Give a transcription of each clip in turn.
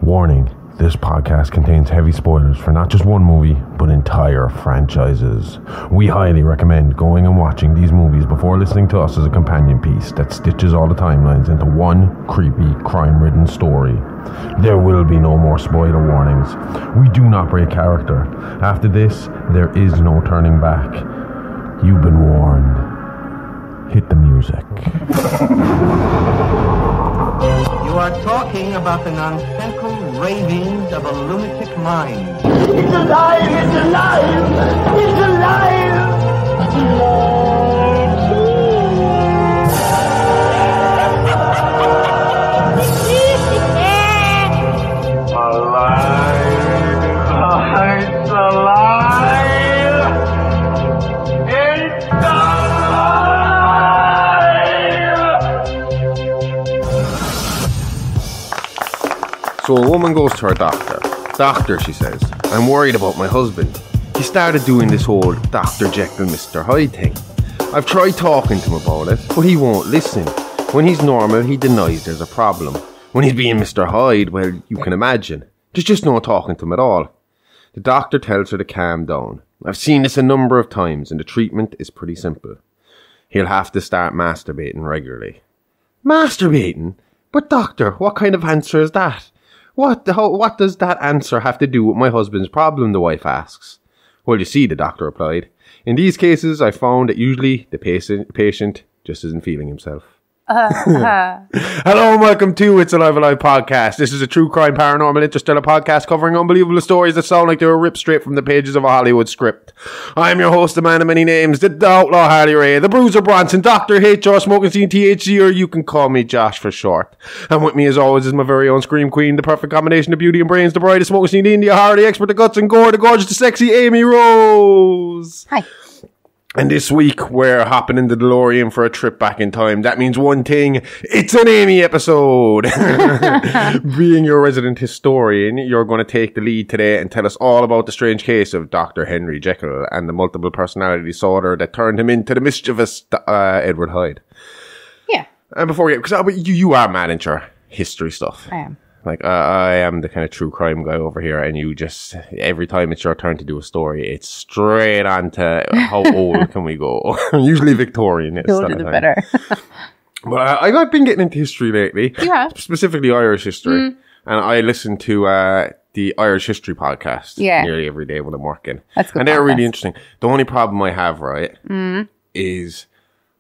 Warning, this podcast contains heavy spoilers for not just one movie, but entire franchises. We highly recommend going and watching these movies before listening to us as a companion piece that stitches all the timelines into one creepy, crime-ridden story. There will be no more spoiler warnings. We do not break character. After this, there is no turning back. You've been warned. Hit the music. You are talking about the nonsensical ravings of a lunatic mind. It's alive! It's alive! It's alive! It's alive! It's alive! So a woman goes to her doctor. Doctor, she says, I'm worried about my husband. He started doing this whole Doctor Jekyll and Mr Hyde thing. I've tried talking to him about it, but he won't listen. When he's normal, he denies there's a problem. When he's being Mr Hyde, well, you can imagine. There's just no talking to him at all. The doctor tells her to calm down. I've seen this a number of times, and the treatment is pretty simple. He'll have to start masturbating regularly. Masturbating? But doctor, what kind of answer is that? What does that answer have to do with my husband's problem, the wife asks. Well, you see, the doctor replied, in these cases, I found that usually the patient just isn't feeling himself. Hello and welcome to It's Alive podcast. This is a true crime, paranormal, interstellar podcast covering unbelievable stories that sound like they were ripped straight from the pages of a Hollywood script. I'm your host, the man of many names, the outlaw Harley Ray, the bruiser Bronson, Dr. HR, Smoking Scene THC, or you can call me Josh for short. And with me as always is my very own Scream Queen, the perfect combination of beauty and brains, the bride of Smoking Scene India, Harley, expert of guts and gore, the gorgeous, the sexy Amy Rose. Hi. And this week, we're hopping in the DeLorean for a trip back in time. That means one thing, it's an Amy episode. Being your resident historian, you're going to take the lead today and tell us all about the strange case of Dr. Henry Jekyll and the multiple personality disorder that turned him into the mischievous Edward Hyde. Yeah. And before we get, you are mad into your history stuff. I am. Like, I am the kind of true crime guy over here, and you just, every time it's your turn to do a story, it's straight on to how old can we go? Usually Victorian. The older the better. But I've been getting into history lately. You have? Specifically Irish history. And I listen to the Irish History podcast nearly every day when I'm working. That's good. And they're really interesting. The only problem I have, right, is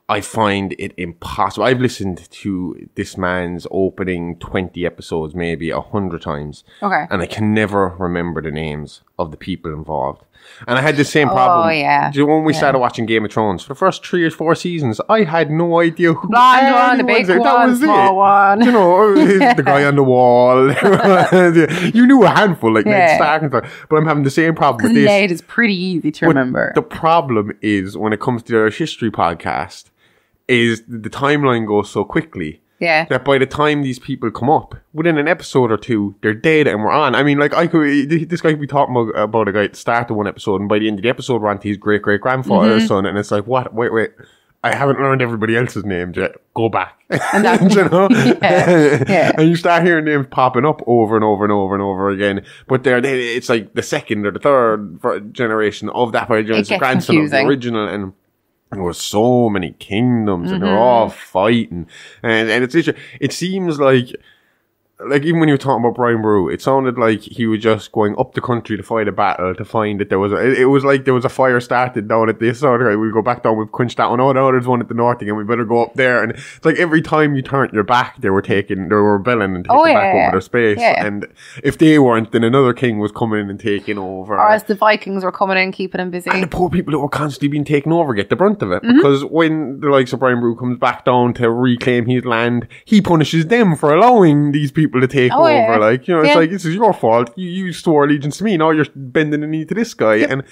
I find it impossible. I've listened to this man's opening 20 episodes maybe 100 times. Okay. And I can never remember the names of the people involved. And I had the same problem. Oh, yeah. When we started watching Game of Thrones, for the first 3 or 4 seasons, I had no idea who blonde one, the big one, that was small one. You know, the guy on the wall. You knew a handful, like Ned Stark and stuff. But I'm having the same problem with this. Ned is pretty easy to remember. The problem is, when it comes to their history podcast, is the timeline goes so quickly that by the time these people come up, within an episode or two, they're dead and we're on. I mean, like, this guy could be talking about a guy at the start of one episode, and by the end of the episode, we're on to his great-great-grandfather's son, and it's like, what? Wait. I haven't learned everybody else's names yet. Go back. And that's, you know? And you start hearing names popping up over and over and over and over again. But it's like the second or the third generation of that grandson confusing. Of the original, and there were so many kingdoms and they're all fighting. And it seems like even when you were talking about Brian Boru, it sounded like he was just going up the country to fight a battle to find that there was it was like there was a fire started down at this sort of, we'll go back down, we've quenched that one. Oh no, there's one at the north again, we better go up there. And it's like every time you turned your back, they were rebelling and taking back over their space. And if they weren't, then another king was coming in and taking over. Or as the Vikings were coming in, keeping them busy. And the poor people that were constantly being taken over get the brunt of it. Because when the likes of Brian Boru comes back down to reclaim his land, he punishes them for allowing these people to take over. Like, you know, it's like, this is your fault. You swore allegiance to me. Now you're bending the knee to this guy. And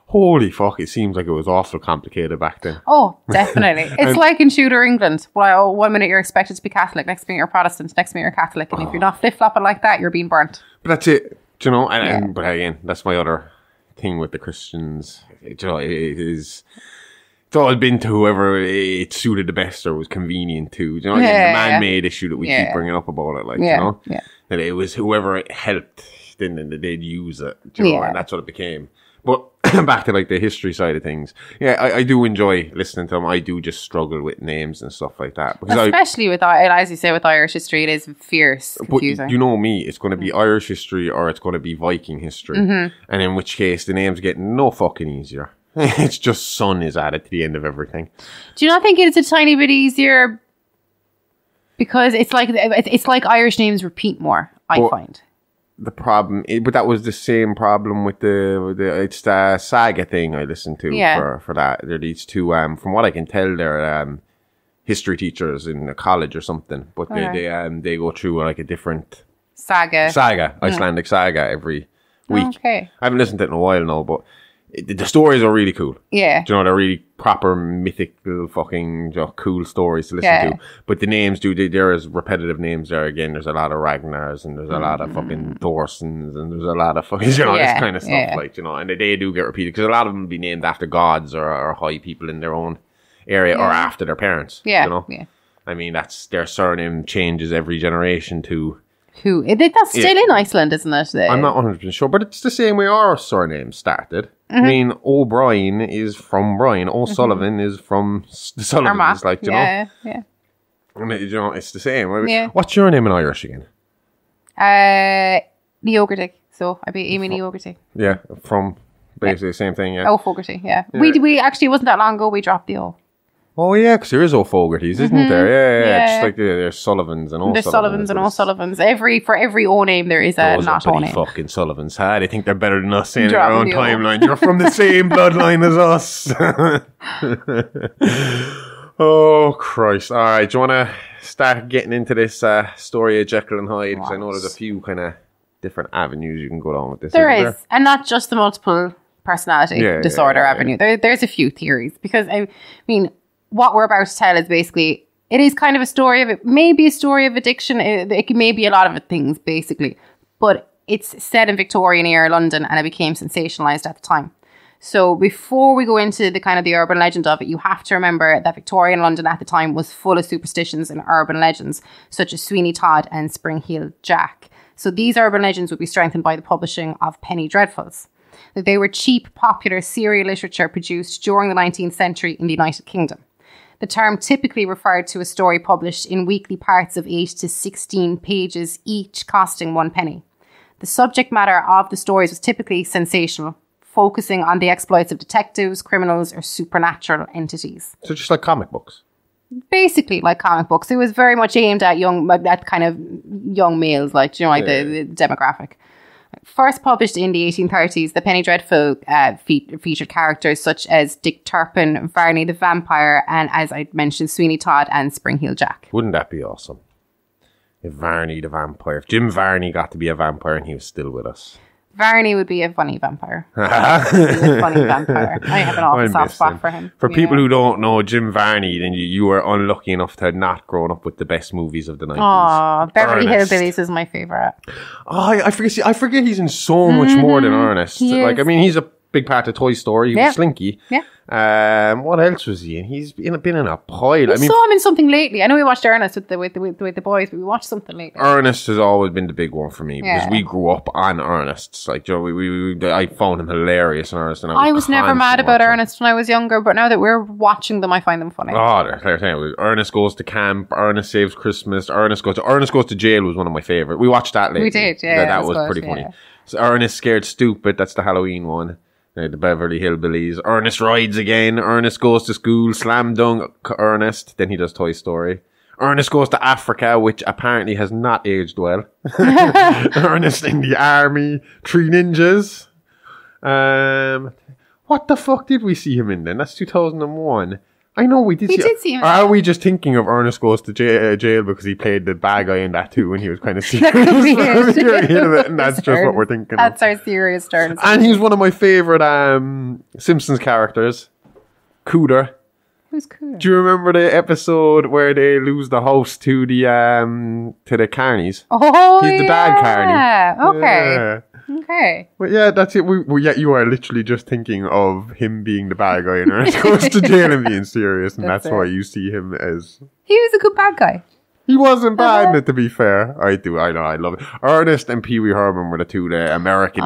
holy fuck, it seems like it was awful complicated back then. Oh, definitely. It's like in Tudor England. Well, 1 minute you're expected to be Catholic, next minute you're Protestant, next minute you're Catholic. And if you're not flip-flopping like that, you're being burnt. But that's it. Do you know? But again, that's my other thing with the Christians. Do you know, it is... It's always been to whoever it suited the best or was convenient to. You know, the man-made issue that we keep bringing up about it, like, you know? Yeah. That it was whoever it helped, then they'd use it. You know, and that's what it became. But back to like the history side of things. Yeah, I do enjoy listening to them. I do just struggle with names and stuff like that. Because especially with, as you say, with Irish history, it is fierce, confusing. But you know me, it's going to be Irish history or it's going to be Viking history. And in which case, the names get no fucking easier. It's just son is added to the end of everything. Do you not think it's a tiny bit easier? Because it's like Irish names repeat more, I find. The problem, but that was the same problem with it's the saga thing I listened to for that. They're these two, from what I can tell, they're history teachers in a college or something. But they go through like a different saga, Icelandic saga every week. Okay. I haven't listened to it in a while now, but the stories are really cool. Yeah. Do you know, they're really proper mythical fucking cool stories to listen to. But the names there's repetitive names there again. There's a lot of Ragnars and there's a lot of fucking Thorsons and there's a lot of fucking, you know, this kind of stuff, like, you know, and they do get repeated because a lot of them be named after gods or high people in their own area or after their parents. Yeah. You know? Yeah. I mean, that's their surname changes every generation to... That's still in Iceland, isn't it? I'm not 100% sure, but it's the same way our surname started. I mean, O'Brien is from Brian. O'Sullivan is from the Sullivans, like, you know? Yeah. I mean, you know, it's the same. What's your name in Irish again? Neogerty. So I'd be Amy Neogerty. Yeah, from basically the same thing, O'Fogarty, We actually, it wasn't that long ago, we dropped the O. Oh, yeah, because there is O'Fogarty's, isn't there? Yeah. Just like there's Sullivans and O'Sullivans. There's Sullivans and O'Sullivans. For every O name, there is a not O name. Fucking Sullivans. They think they're better than us in their own timeline. You're from the same bloodline as us. Oh, Christ. All right, do you want to start getting into this story of Jekyll and Hyde? Because I know there's a few kind of different avenues you can go down with this. There is. And not just the multiple personality disorder avenue. There's a few theories. Because, I mean... what we're about to tell is basically, it is kind of a story of it, maybe a story of addiction. It may be a lot of things, basically. But it's set in Victorian era London and it became sensationalized at the time. So before we go into the kind of the urban legend of it, you have to remember that Victorian London at the time was full of superstitions and urban legends, such as Sweeney Todd and Spring-Heeled Jack. So these urban legends would be strengthened by the publishing of penny dreadfuls. They were cheap, popular serial literature produced during the 19th century in the United Kingdom. The term typically referred to a story published in weekly parts of 8 to 16 pages, each costing 1 penny. The subject matter of the stories was typically sensational, focusing on the exploits of detectives, criminals, or supernatural entities. So just like comic books? Basically like comic books. It was very much aimed at kind of young males, like, you know, like the demographic. First published in the 1830s, the penny dreadful featured characters such as Dick Turpin, Varney the Vampire, and, as I mentioned, Sweeney Todd and Spring-Heeled Jack. Wouldn't that be awesome? If Varney the Vampire, if Jim Varney got to be a vampire and he was still with us. Varney would be a funny vampire. I have an awful soft spot for him. For people who don't know Jim Varney, then you were unlucky enough to have not grown up with the best movies of the 90s. Oh, Beverly Hillbillies is my favourite. Oh, I forget he's in so much more than Ernest. Like, I mean, he's a big part of Toy Story. He was Slinky. Yeah. What else was he in? He's been in a pile. I saw him in something lately. I know we watched Ernest with the boys, but we watched something lately. Ernest has always been the big one for me because we grew up on Ernest. Like, you know, I found him hilarious in Ernest. And I was never mad about Ernest when I was younger, but now that we're watching them, I find them funny. Oh, they're saying Ernest Goes to Camp, Ernest Saves Christmas, Ernest Goes to Jail was one of my favourite. We watched that lately. We did, yeah. That was pretty funny. So Ernest Scared Stupid, that's the Halloween one. The Beverly Hillbillies. Ernest Rides Again. Ernest Goes to School. Slam Dunk Ernest. Then he does Toy Story. Ernest Goes to Africa, which apparently has not aged well. Ernest in the Army. Three Ninjas. What the fuck did we see him in then? That's 2001. I know we did see him. Or are we just thinking of Ernest Goes to Jail because he played the bad guy in that too and he was kind of serious? And that's just what we're thinking That's our serious turn. And he's one of my favourite Simpsons characters. Cooter. Who's Cooter? Do you remember the episode where they lose the house to the carnies? Oh, he's the bad carny. Okay. Okay. But yeah, that's it. Yeah, you are literally just thinking of him being the bad guy and it goes to jail and being serious, and that's why you see him as... He was a good bad guy. He wasn't bad, to be fair. I know, I love it. Ernest and Pee Wee Herman were the American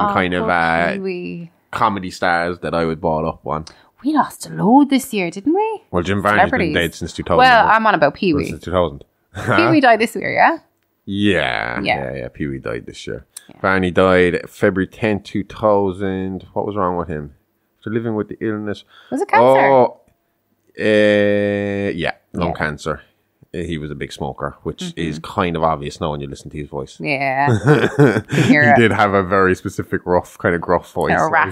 comedy stars that I would ball up on. We lost a load this year, didn't we? Well, Jim Varney's been dead since 2000. Well, I'm on about Pee Wee. Since 2000. Pee Wee died this year, yeah? Yeah. Pee Wee died this year. Yeah. Varney died February 10th, 2000. What was wrong with him? So living with the illness. Was it cancer? Lung cancer. He was a big smoker, which is kind of obvious now when you listen to his voice. Yeah. He did have a very specific gruff voice.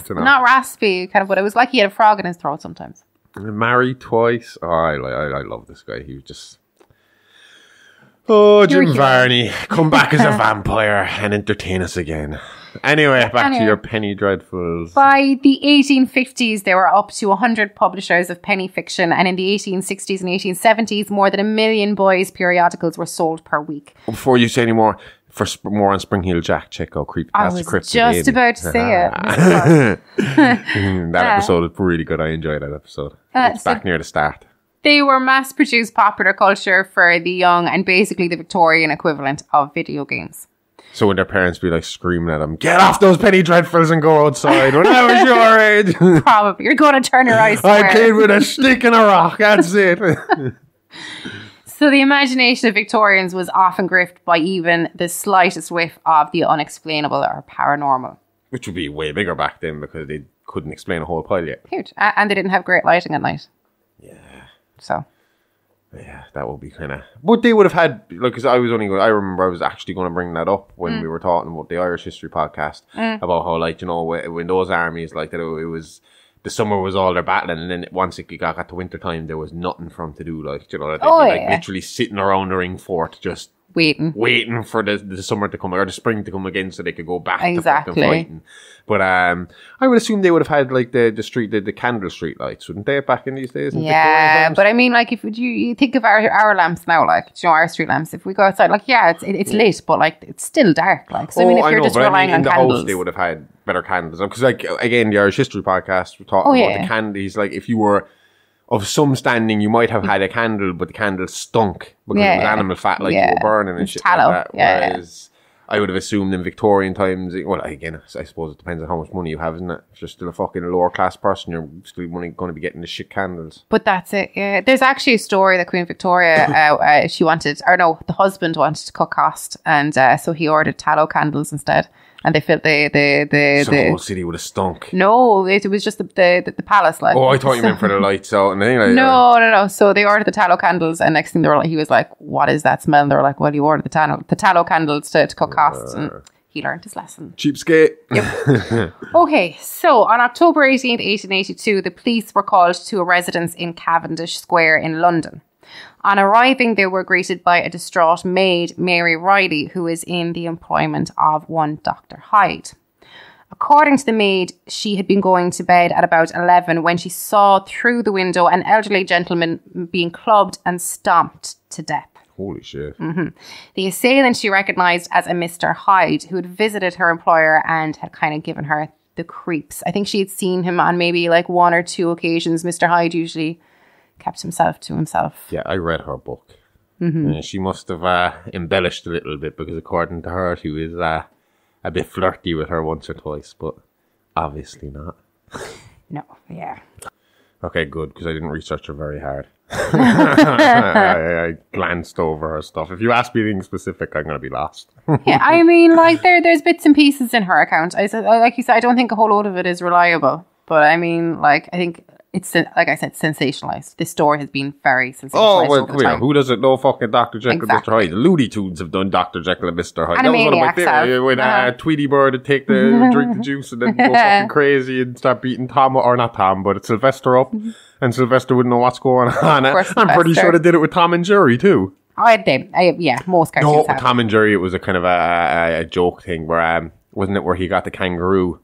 Not raspy, kind of, but it was like he had a frog in his throat sometimes. Married twice. Oh, I love this guy. He was just... Oh, Jim Varney, come back as a vampire and entertain us again. Anyway, back to your penny dreadfuls. By the 1850s, there were up to 100 publishers of penny fiction, and in the 1860s and 1870s, more than 1 million boys' periodicals were sold per week. Before you say any more, for more on Spring Heel Jack, check out Creepypasta I was just about to say it. That episode is really good. I enjoyed that episode. It's back near the start. They were mass-produced popular culture for the young and basically the Victorian equivalent of video games. So would their parents be like screaming at them, "Get off those penny dreadfuls and go outside when I was your age"? Probably. You're going to turn your eyes I played with a stick and a rock, that's it. So the imagination of Victorians was often gripped by even the slightest whiff of the unexplainable or paranormal. Which would be way bigger back then because they couldn't explain a whole pile yet. Huge. And they didn't have great lighting at night. Yeah. So... yeah, that would be kind of... But they would have had... Like, cause I remember I was actually going to bring that up when we were talking about the Irish History podcast about how, like, you know, when those armies, like, that it was... The summer was all their battling, and then once it got to winter time, there was nothing for them to do. Like, you know, they'd be literally sitting around the ring fort just... Waiting for the summer to come, or the spring to come again so they could go back to fucking fighting. But I would assume they would have had like the candle street lights, wouldn't they, back in these days? Yeah, but I mean, like, if you think of our lamps now, like, you know, our street lamps, if we go outside, like, yeah, it's lit, but like it's still dark. Like, so I mean, if you're just relying on candles, house, they would have had better candles. Because, like, again, the Irish History podcast, we're talking about the candles. Like, if you were of some standing, you might have had a candle, but the candle stunk because it was animal fat, like you were burning and shit tallow. Like that. Whereas I would have assumed in Victorian times, well, again, I suppose it depends on how much money you have, isn't it? If you're still a fucking lower class person, you're still going to be getting the shit candles. But that's it. Yeah. There's actually a story that Queen Victoria, the husband wanted to cut cost, and so he ordered tallow candles instead. And they filled the whole city would have stunk. No, it was just the palace. Like, I thought you meant for the lights out and thing. Like, no. So they ordered the tallow candles, and next thing he was like, "What is that smell?" And they were like, "Well, you ordered the tallow candles to cut costs." And he learned his lesson. Cheapskate. Yep. Okay, so on October 18th, 1882, the police were called to a residence in Cavendish Square in London. On arriving, they were greeted by a distraught maid, Mary Reilly, who is in the employment of one Doctor Hyde. According to the maid, she had been going to bed at about 11 when she saw through the window an elderly gentleman being clubbed and stomped to death. Holy shit. Mm-hmm. The assailant she recognised as a Mr Hyde, who had visited her employer and had kind of given her the creeps. I think she had seen him on maybe like one or two occasions. Mr Hyde usually kept himself to himself. Yeah, I read her book. Mm-hmm. She must have embellished a little bit because according to her, she was a bit flirty with her once or twice, but obviously not. No, yeah. Okay, good, because I didn't research her very hard. I glanced over her stuff. If you ask me anything specific, I'm going to be lost. Yeah, I mean, like, there's bits and pieces in her account. Like you said, I don't think a whole load of it is reliable. But I mean, like, I think it's, like I said, sensationalized. This story has been very sensationalized over the time. Who doesn't know fucking Doctor Jekyll and Mr Hyde? The Looney Tunes have done Doctor Jekyll and Mr Hyde. That was one of my favorites. When Tweety Bird would take drink the juice and then go fucking crazy and start beating Tom, or not Tom, but Sylvester up. And Sylvester wouldn't know what's going on. I'm pretty sure they did it with Tom and Jerry too. Most cartoons have. Tom and Jerry, it was a kind of a joke thing where, wasn't it where he got the kangaroo,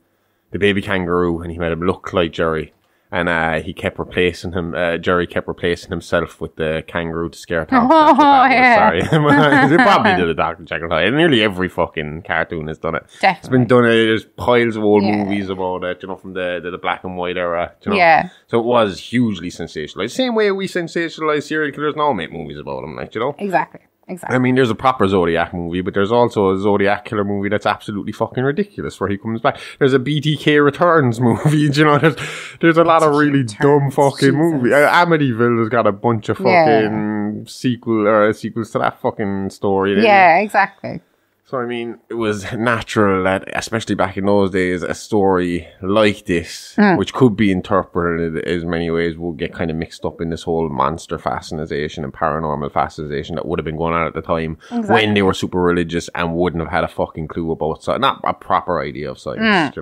the baby kangaroo, and he made him look like Jerry. And he kept replacing him. Jerry kept replacing himself with the kangaroo to scare Tom. Yeah. Sorry. They probably did a Doctor Jekyll Hyde. Nearly every fucking cartoon has done it. Definitely. It's been done. There's piles of old movies about it, from the black and white era. Yeah. So it was hugely sensationalized. Same way we sensationalize serial killers now, make movies about them, Exactly. I mean, there's a proper Zodiac movie, but there's also a Zodiac killer movie that's absolutely fucking ridiculous where he comes back. There's a BTK Returns movie, there's a lot of really dumb fucking movies. Amityville has got a bunch of fucking sequels to that fucking story. Yeah, exactly. So, I mean, it was natural that, especially back in those days, a story like this, which could be interpreted as many ways, would get kind of mixed up in this whole monster fascination and paranormal fascination that would have been going on at the time when they were super religious and wouldn't have had a fucking clue about science, not a proper idea of science,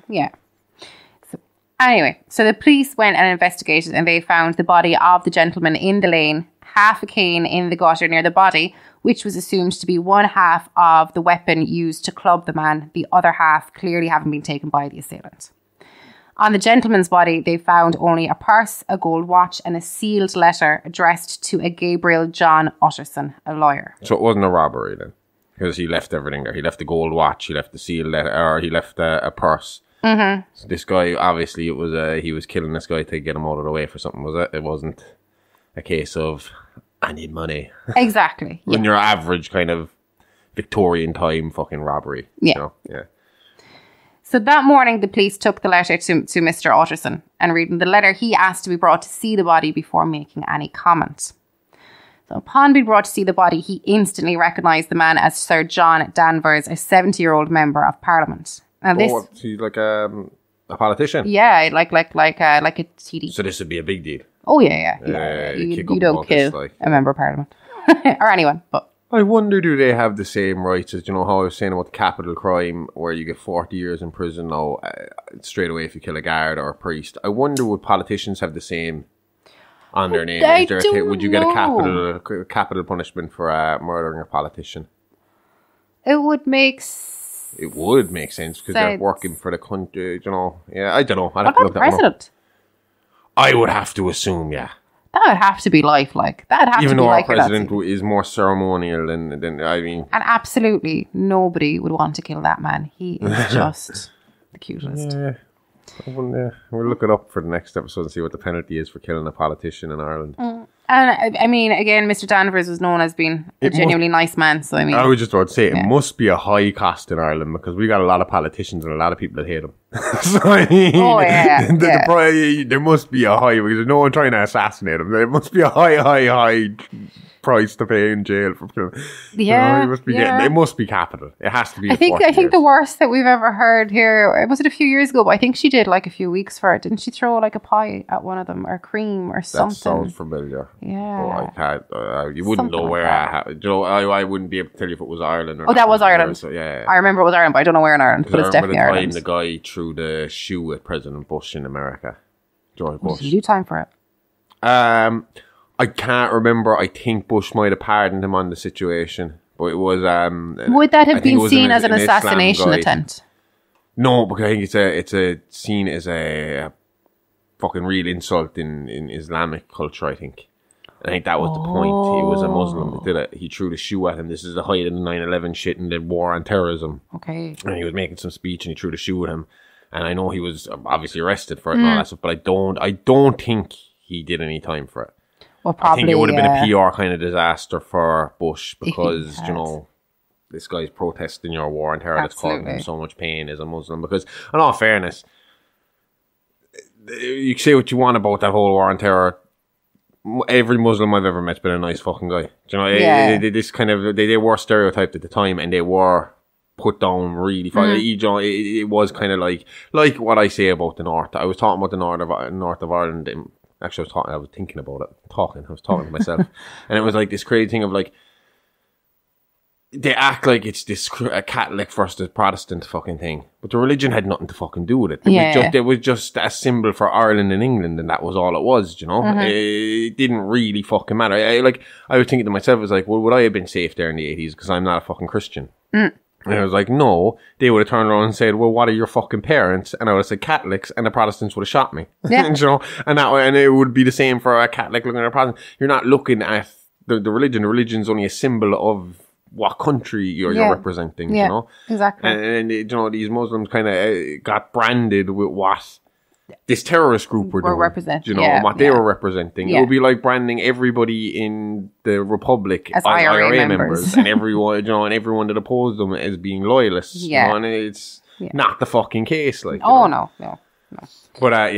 Yeah. So, anyway, so the police went and investigated and they found the body of the gentleman in the lane, half a cane in the gutter near the body, which was assumed to be one half of the weapon used to club the man, the other half clearly having been taken by the assailant. On the gentleman's body, they found only a purse, a gold watch, and a sealed letter addressed to a Gabriel John Utterson, a lawyer. So it wasn't a robbery then? Because he left everything there. He left the gold watch, he left the sealed letter, or he left a purse. Mm-hmm. So this guy, obviously, he was killing this guy to get him out of the way for something, was it? It wasn't a case of, I need money. Exactly. When your average kind of Victorian time fucking robbery. Yeah. Yeah. So that morning, the police took the letter to Mr. Utterson, and reading the letter, he asked to be brought to see the body before making any comment. So upon being brought to see the body, he instantly recognised the man as Sir John Danvers, a 70-year-old member of Parliament. Now is he like a politician? Yeah, like a TD. So this would be a big deal. Oh, yeah. You don't kill a member of Parliament. Or anyone, but... I wonder, do they have the same rights as, how I was saying about the capital crime, where you get 40 years in prison now, straight away if you kill a guard or a priest. I wonder, would politicians have the same on their name? Would you get a capital punishment for murdering a politician? It would make sense. It would make sense, because they're working for the country, Yeah, I don't know. What about the president? I would have to assume, yeah. That would have to be lifelike. That would have Even to be though like our president is more ceremonial than I mean. And absolutely nobody would want to kill that man. He is just the cutest. Yeah. We'll look it up for the next episode and see what the penalty is for killing a politician in Ireland. And I mean, again, Mr. Danvers was known as being a genuinely nice man. So I mean, I was just about to say it must be a high cost in Ireland, because we got a lot of politicians and a lot of people that hate them. So I mean, there must be a high, because there's no one trying to assassinate him. There must be a high price to pay in jail for killing. Yeah, it must be capital. It has to be. I think the worst that we've ever heard here, was it a few years ago? But I think she did like a few weeks for it. Didn't she throw like a pie at one of them, or cream or something? That sounds familiar. Yeah, but I can't. You wouldn't know where. I wouldn't be able to tell you if it was Ireland or. Oh, that was Ireland. So, yeah. I remember it was Ireland, but I don't know where in Ireland. But it's definitely Ireland. The guy threw the shoe at President Bush in America. George Bush. Did you do time for it? I can't remember. I think Bush might have pardoned him on the situation, but it was. Would that have been seen as an assassination attempt? No, because I think it's seen as a fucking real insult in Islamic culture. I think that was the point. He was a Muslim that did it. He threw the shoe at him. This is the height of the 9/11 shit and the war on terrorism. Okay. And he was making some speech and he threw the shoe at him. And I know he was obviously arrested for it and all that stuff, but I don't think he did any time for it. Well, probably, I think it would have been a PR kind of disaster for Bush, because, this guy's protesting your war on terror that's causing him so much pain as a Muslim. Because, in all fairness, you can say what you want about that whole war on terror. Every Muslim I've ever met's been a nice fucking guy. They were stereotyped at the time, and they were put down really far. It was kind of like what I say about the North. I was talking about the North of Ireland. Actually, I was thinking about it. I was talking to myself. And it was like this crazy thing of like, they act like it's this Catholic versus Protestant fucking thing. But the religion had nothing to fucking do with it. It was just a symbol for Ireland and England, and that was all it was, It didn't really fucking matter. I was thinking to myself, I was like, well, would I have been safe there in the 80s? Because I'm not a fucking Christian. And I was like, no. They would have turned around and said, well, what are your fucking parents? And I would have said Catholics, and the Protestants would have shot me. Yeah. You know? And it would be the same for a Catholic looking at a Protestant. You're not looking at the religion. The religion's only a symbol of what country you're representing, you know? Exactly. And you know, these Muslims kind of got branded with what this terrorist group were doing, representing, you know, and what they were representing. It would be like branding everybody in the Republic as IRA members, and everyone, you know, and everyone that opposed them as being loyalists. You know, and it's not the fucking case. Like, no. But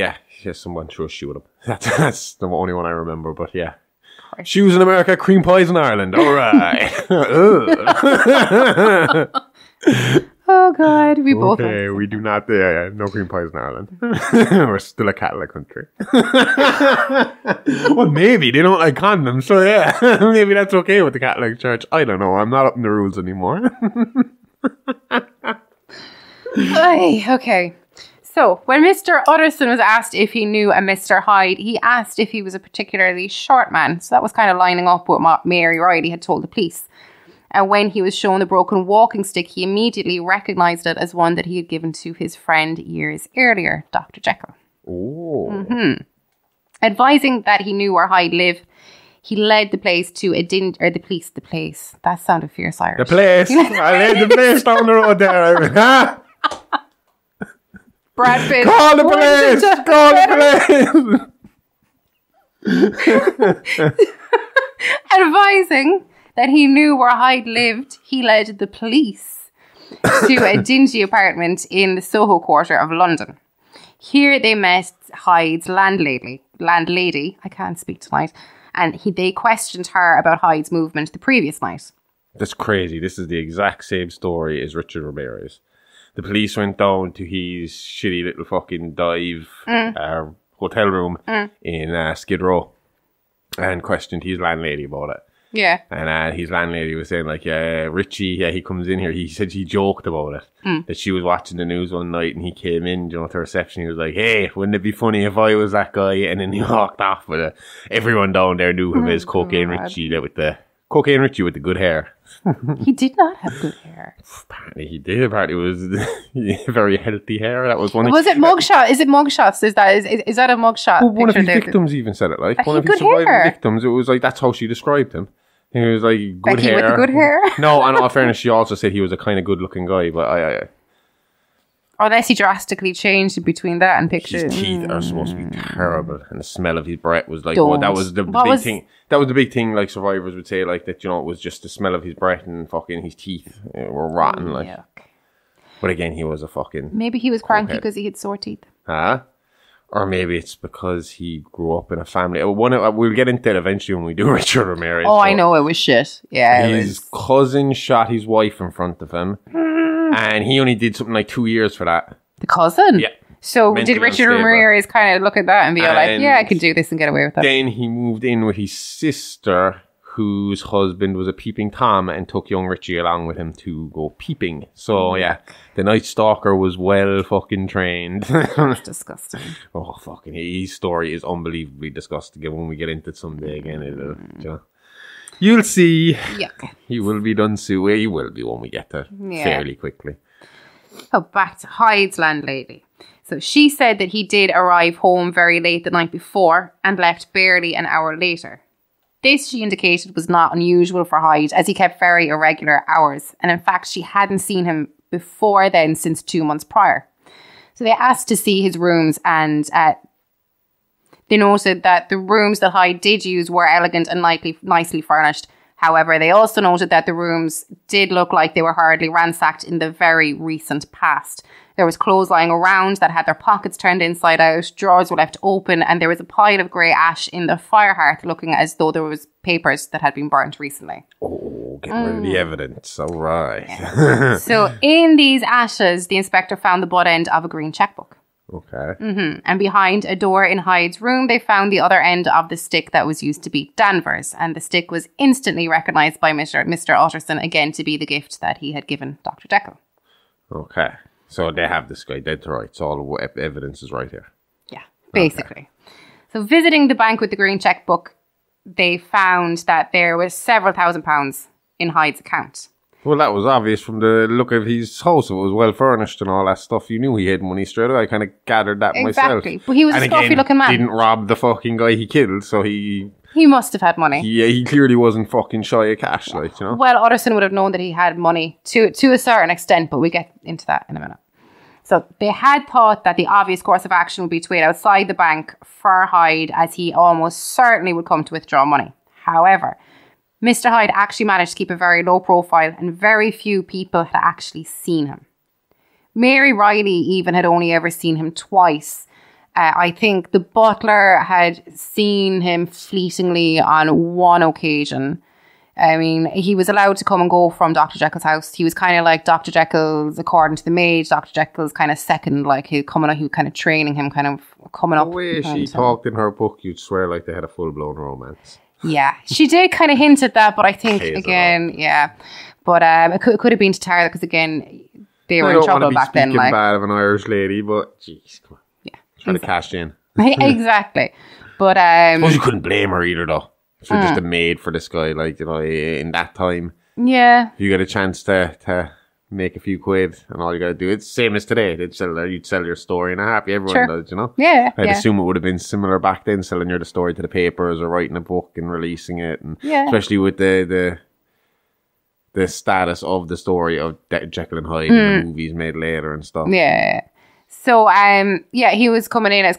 someone threw a shoe at him. That's the only one I remember. But yeah. Shoes in America, cream pies in Ireland. All right. Oh, God. We both. Okay, we do not. No cream pies in Ireland. We're still a Catholic country. Well, maybe. They don't like condoms. So, yeah. Maybe that's okay with the Catholic Church. I don't know. I'm not up in the rules anymore. Okay. So, when Mr. Utterson was asked if he knew a Mr. Hyde, he asked if he was a particularly short man. So that was kind of lining up with what Mary Reilly had told the police. And when he was shown the broken walking stick, he immediately recognised it as one that he had given to his friend years earlier, Dr. Jekyll. Oh. Mm-hmm. Advising that he knew where Hyde lived, he led the place to the place. That sounded fierce Irish. The place. I led the place down the road there. Brad Pitt. Call the police! Call the police! Advising that he knew where Hyde lived, he led the police to a dingy apartment in the Soho quarter of London. Here they met Hyde's landlady. I can't speak tonight. And they questioned her about Hyde's movement the previous night. That's crazy. This is the exact same story as Richard Ramirez. The police went down to his shitty little fucking dive hotel room in Skid Row and questioned his landlady about it. Yeah. And his landlady was saying, like, Richie, he comes in here. He said she joked about it. That she was watching the news one night and he came in, you know, to reception. He was like, hey, wouldn't it be funny if I was that guy? And then he walked off with it. Everyone down there knew him as Cocaine Richie, with the good hair. He did not have good hair. Apparently he did. Apparently it was very healthy hair. That was one. Was it mugshot? Is it mugshots? Is that a mugshot? Well, one of his victims even said it. Like one of his surviving victims, it was like that's how she described him. He was like good Becky hair. With the good hair. No, in all fairness, she also said he was a kind of good-looking guy. But unless he drastically changed between that and pictures. His teeth are supposed to be terrible, and the smell of his breath was like, well, that was the big thing. That was the big thing. Like survivors would say, like that. You know, it was just the smell of his breath and fucking his teeth were rotten. Like, yuck. But again, he was a fucking. Maybe he was cranky because he had sore teeth. Huh? Or maybe it's because he grew up in a family. We'll get into it eventually when we do Richard Ramirez. Oh, I know it was shit. Yeah, his cousin shot his wife in front of him, and he only did something like 2 years for that. The cousin? Yeah. So did Richard Ramirez kind of look at that and be like, yeah, I can do this and get away with that? Then he moved in with his sister, whose husband was a peeping Tom, and took young Richie along with him to go peeping. So yeah, the Night Stalker was well fucking trained. That's disgusting. Oh fucking, his story is unbelievably disgusting. When we get into it someday again, you'll see. Yuck. He will be done soon. Well, he will be when we get there fairly quickly. So back to Hyde's landlady. So she said that he did arrive home very late the night before and left barely an hour later. This, she indicated, was not unusual for Hyde, as he kept very irregular hours. And in fact, she hadn't seen him before then since 2 months prior. So they asked to see his rooms, and they noted that the rooms that Hyde did use were elegant and nicely furnished. However, they also noted that the rooms did look like they were hardly ransacked in the very recent past. There was clothes lying around that had their pockets turned inside out, drawers were left open, and there was a pile of grey ash in the fire hearth looking as though there was papers that had been burnt recently. Oh, get rid of the evidence. All right. Yeah. So in these ashes, the inspector found the butt end of a green checkbook. Okay. Mm-hmm. And behind a door in Hyde's room, they found the other end of the stick that was used to beat Danvers. And the stick was instantly recognised by Mr. Utterson, again, to be the gift that he had given Dr. Jekyll. Okay. So they have this guy dead to rights. All the evidence is right here. Yeah, basically. Okay. So visiting the bank with the green checkbook, they found that there was several £1,000s in Hyde's account. Well, that was obvious from the look of his house. It was well furnished and all that stuff. You knew he had money straight away. I kind of gathered that myself. Exactly. But he was a scruffy looking man. Didn't rob the fucking guy he killed, so he must have had money. Yeah, he clearly wasn't fucking shy of cash, like, you know. Well, Utterson would have known that he had money to a certain extent, but we get into that in a minute. So they had thought that the obvious course of action would be to wait outside the bank for Hyde, as he almost certainly would come to withdraw money. However, Mr. Hyde actually managed to keep a very low profile, and very few people had actually seen him. Mary Reilly even had only ever seen him twice. I think the butler had seen him fleetingly on one occasion. I mean, he was allowed to come and go from Dr. Jekyll's house. He was kind of like Dr. Jekyll's, according to the maid, Dr. Jekyll's kind of second, like he was kind of training him, kind of coming up. The way she talked in her book, you'd swear like they had a full-blown romance. Yeah, she did kind of hint at that, but I think, again, yeah. But it could have been to Tara, because, again, they were in trouble back then. Like, bad of an Irish lady, but, jeez, come on. Yeah. Trying to cash in. Exactly. But, I suppose you couldn't blame her either, though. If you're just a maid for this guy, like, you know, in that time. Yeah. If you get a chance to make a few quid, and all you got to do, it's the same as today. You'd sell your story in a happy. Everyone does, you know? Yeah. I'd assume it would have been similar back then, selling the story to the papers or writing a book and releasing it. And especially with the status of the story of Jekyll and Hyde and the movies made later and stuff. Yeah. So, he was coming in as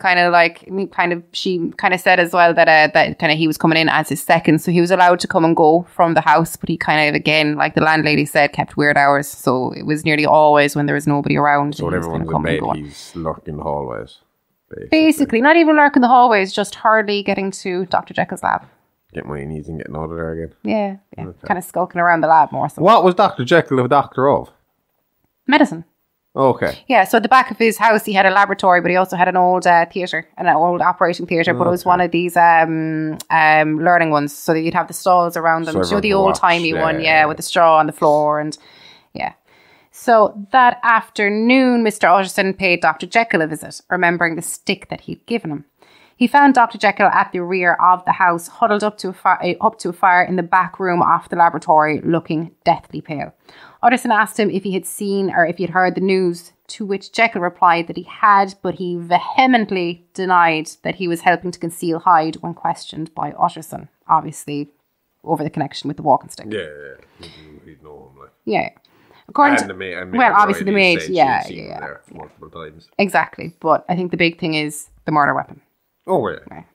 she kind of said as well that kind of he was coming in as his second. So he was allowed to come and go from the house, but he kind of, again, like the landlady said, kept weird hours. So it was nearly always when there was nobody around. So when everyone's in bed, he's lurking the hallways. Basically, not even lurking the hallways, just hardly getting to Dr. Jekyll's lab. Get my knees and getting out of there again. Yeah. Okay. Kind of skulking around the lab more. So. What was Dr. Jekyll a doctor of? Medicine. Okay. Yeah, so at the back of his house, he had a laboratory, but he also had an old theatre, an old operating theatre, but it was one of these learning ones, so that you'd have the stalls around them. So the old-timey one, with the straw on the floor, and yeah. So that afternoon, Mr. Utterson paid Dr. Jekyll a visit, remembering the stick that he'd given him. He found Dr. Jekyll at the rear of the house, huddled up to a fire in the back room off the laboratory, looking deathly pale. Utterson asked him if he had seen or if he had heard the news, to which Jekyll replied that he had, but he vehemently denied that he was helping to conceal Hyde when questioned by Utterson, obviously over the connection with the walking stick. Yeah. He'd know him, like. Yeah. According to the maid, obviously the maid, yeah. There multiple times. Exactly, but I think the big thing is the murder weapon. Oh, yeah. Right.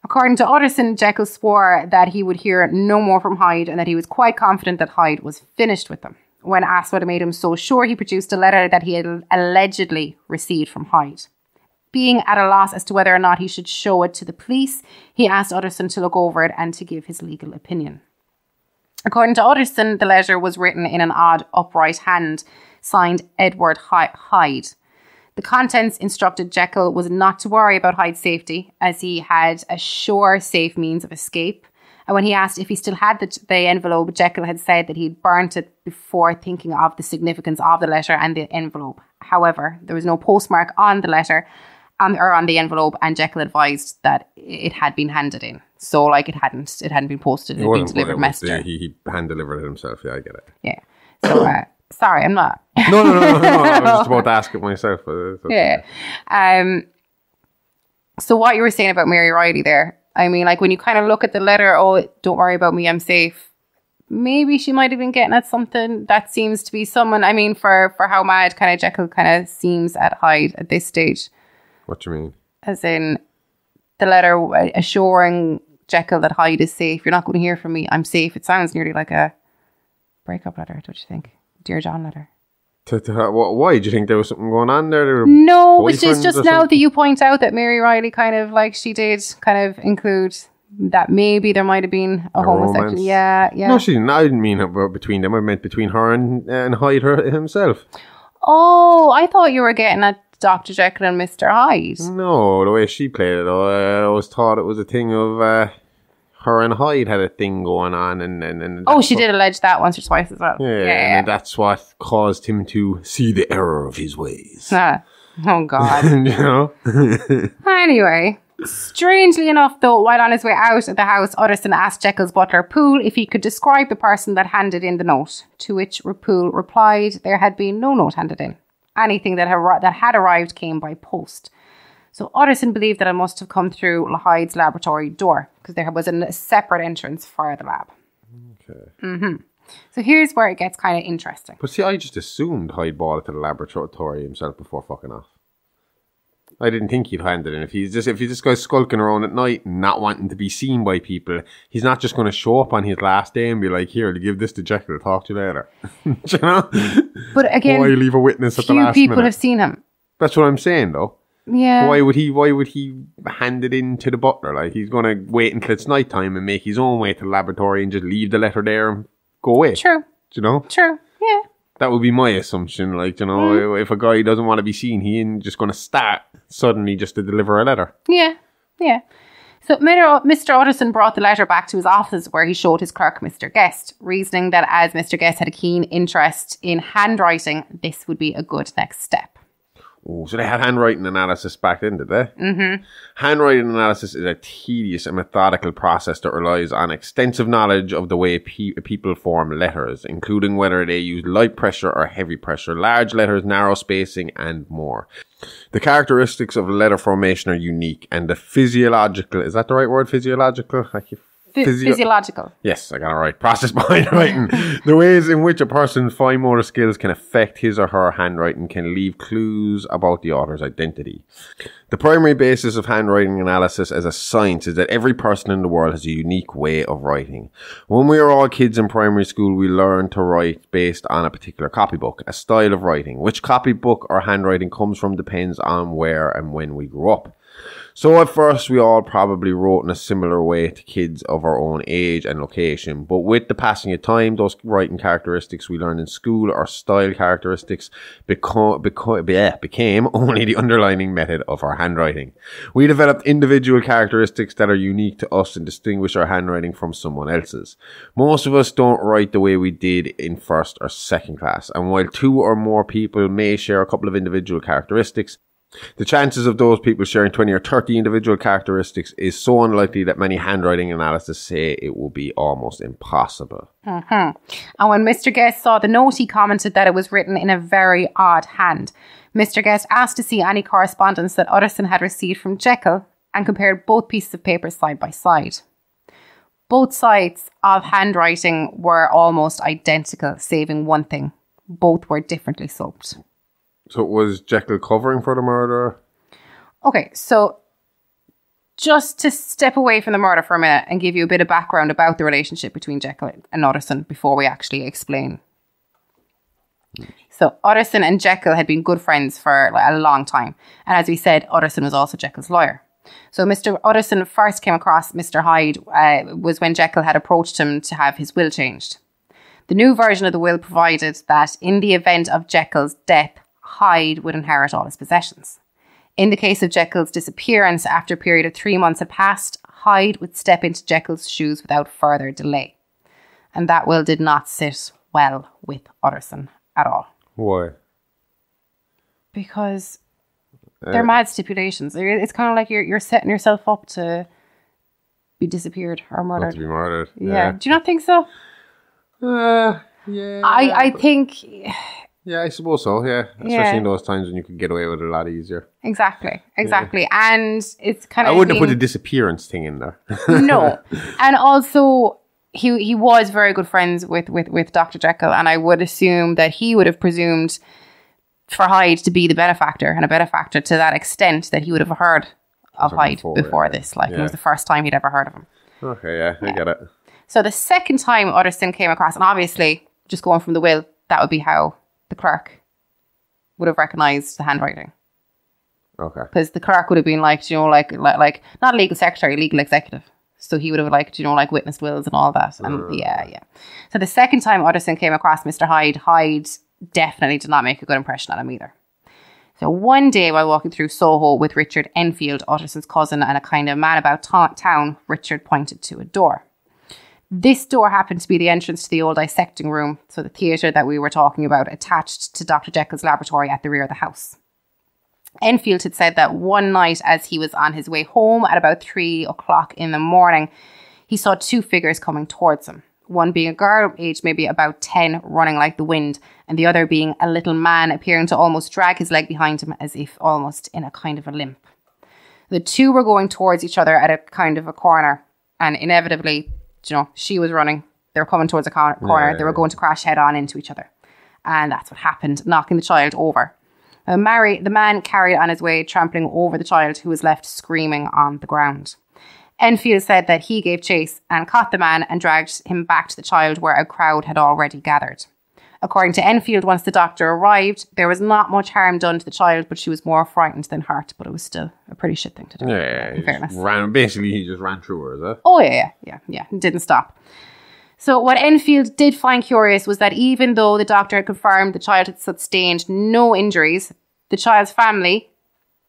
According to Utterson, Jekyll swore that he would hear no more from Hyde and that he was quite confident that Hyde was finished with them. When asked what made him so sure, he produced a letter that he had allegedly received from Hyde. Being at a loss as to whether or not he should show it to the police, he asked Utterson to look over it and to give his legal opinion. According to Utterson, the letter was written in an odd upright hand, signed Edward Hyde. The contents instructed Jekyll was not to worry about Hyde's safety, as he had a sure, safe means of escape. And when he asked if he still had the envelope, Jekyll had said that he'd burnt it before thinking of the significance of the letter and the envelope. However, there was no postmark on the letter or on the envelope, and Jekyll advised that it had been handed in. So, like, it hadn't been posted, it had been delivered messenger. He hand-delivered it himself, yeah, I get it. Yeah. So, sorry, I'm not. No, I was just about to ask it myself. But okay. Yeah. So what you were saying about Mary Reilly there, I mean, like when you kind of look at the letter, don't worry about me, I'm safe. Maybe she might have been getting at something. That seems to be someone, I mean, for how mad kind of Jekyll kind of seems at Hyde at this stage. What do you mean? As in the letter assuring Jekyll that Hyde is safe. You're not going to hear from me. I'm safe. It sounds nearly like a breakup letter, don't you think? Dear John letter. Why? Do you think there was something going on there? No, it's just now that you point out that Mary Reilly kind of like she did kind of include that maybe there might have been a homosexual. Yeah. No, she didn't. I didn't mean between them. I meant between her and Hyde himself. Oh, I thought you were getting at Doctor Jekyll and Mr. Hyde. No, the way she played it, I always thought it was a thing of her and Hyde had a thing going on, and she did allege that once or twice as well. Yeah. And that's what caused him to see the error of his ways. Oh God. You know. Anyway, Strangely enough, though, while on his way out of the house, Utterson asked Jekyll's butler, Poole, if he could describe the person that handed in the note, to which Poole replied there had been no note handed in. Anything that had arrived came by post. So Utterson believed that it must have come through Hyde's laboratory door, because there was a separate entrance for the lab. Okay. Mm-hmm. So here's where it gets kind of interesting. But see, I just assumed Hyde bought it to the laboratory himself before fucking off. I didn't think he'd hand it in. If he's this guy's skulking around at night and not wanting to be seen by people, he's not just going to show up on his last day and be like, "Here, give this to Jekyll. Talk to you later." Do you know? But again, why leave a witness at the last few people minute? have seen him. That's what I'm saying, though. Yeah. Why would he hand it in to the butler? Like, he's going to wait until it's night time and make his own way to the laboratory and just leave the letter there and go away. True. Do you know? True. Yeah. That would be my assumption. Like, you know, if a guy doesn't want to be seen, he ain't just going to start suddenly just to deliver a letter. Yeah. Yeah. So Mr. Utterson brought the letter back to his office where he showed his clerk, Mr. Guest, reasoning that as Mr. Guest had a keen interest in handwriting, this would be a good next step. Oh, so they had handwriting analysis back then, did they? Mm-hmm. Handwriting analysis is a tedious and methodical process that relies on extensive knowledge of the way people form letters, including whether they use light pressure or heavy pressure, large letters, narrow spacing, and more. The characteristics of letter formation are unique, and the physiological, is that the right word, physiological? Physiological. Yes, I got it right. Process behind writing. The ways in which a person's fine motor skills can affect his or her handwriting can leave clues about the author's identity. The primary basis of handwriting analysis as a science is that every person in the world has a unique way of writing. When we are all kids in primary school, we learn to write based on a particular copybook, a style of writing. Which copybook or handwriting comes from depends on where and when we grew up. So at first we all probably wrote in a similar way to kids of our own age and location, but with the passing of time, those writing characteristics we learned in school or style characteristics became only the underlining method of our handwriting. We developed individual characteristics that are unique to us and distinguish our handwriting from someone else's. Most of us don't write the way we did in first or second class, and while 2 or more people may share a couple of individual characteristics, the chances of those people sharing 20 or 30 individual characteristics is so unlikely that many handwriting analysts say it will be almost impossible. Mm-hmm. And when Mr. Guest saw the note, he commented that it was written in a very odd hand. Mr. Guest asked to see any correspondence that Utterson had received from Jekyll and compared both pieces of paper side by side. Both sides of handwriting were almost identical, saving one thing. Both were differently soaped. So was Jekyll covering for the murder? Okay, so just to step away from the murder for a minute and give you a bit of background about the relationship between Jekyll and Utterson before we actually explain. So Utterson and Jekyll had been good friends for a long time. And as we said, Utterson was also Jekyll's lawyer. So Mr. Utterson first came across Mr. Hyde was when Jekyll had approached him to have his will changed. The new version of the will provided that in the event of Jekyll's death, Hyde would inherit all his possessions. In the case of Jekyll's disappearance, after a period of 3 months had passed, Hyde would step into Jekyll's shoes without further delay. And that will did not sit well with Utterson at all. Why? Because they're mad stipulations. It's kind of like you're setting yourself up to be disappeared or murdered. Not to be murdered. Yeah. Do you not think so? Yeah. I think... Yeah, I suppose so, yeah. Especially in those times when you could get away with it a lot easier. Exactly. Yeah. And it's kind of... I wouldn't have put the disappearance thing in there. No. And also, he was very good friends with Dr. Jekyll, and I would assume that he would have presumed for Hyde to be the benefactor, and a benefactor to that extent that he would have heard of Hyde before this. It was the first time he'd ever heard of him. Okay, yeah, I get it. So the second time Utterson came across, and obviously, just going from the will, that would be how the clerk would have recognised the handwriting. Okay. Because the clerk would have been like not legal secretary, legal executive. So he would have witnessed wills and all that. And yeah. So the second time Utterson came across Mr. Hyde, Hyde definitely did not make a good impression on him either. So one day while walking through Soho with Richard Enfield, Utterson's cousin, and a kind of man about town, Richard pointed to a door. This door happened to be the entrance to the old dissecting room, so the theatre that we were talking about, attached to Dr. Jekyll's laboratory at the rear of the house. Enfield had said that one night as he was on his way home at about 3 o'clock in the morning, he saw two figures coming towards him. One being a girl, aged maybe about 10, running like the wind, and the other being a little man appearing to almost drag his leg behind him as if almost in a kind of a limp. The two were going towards each other at a kind of a corner, and inevitably, she was running. They were coming towards a corner. Yeah. They were going to crash head on into each other. And that's what happened, knocking the child over. The man carried on his way, trampling over the child, who was left screaming on the ground. Enfield said that he gave chase and caught the man and dragged him back to the child where a crowd had already gathered. According to Enfield, once the doctor arrived, there was not much harm done to the child, but she was more frightened than hurt. But it was still a pretty shit thing to do. Yeah, in fairness. Basically, he just ran through her, is it? Oh, yeah. Didn't stop. So what Enfield did find curious was that even though the doctor had confirmed the child had sustained no injuries, the child's family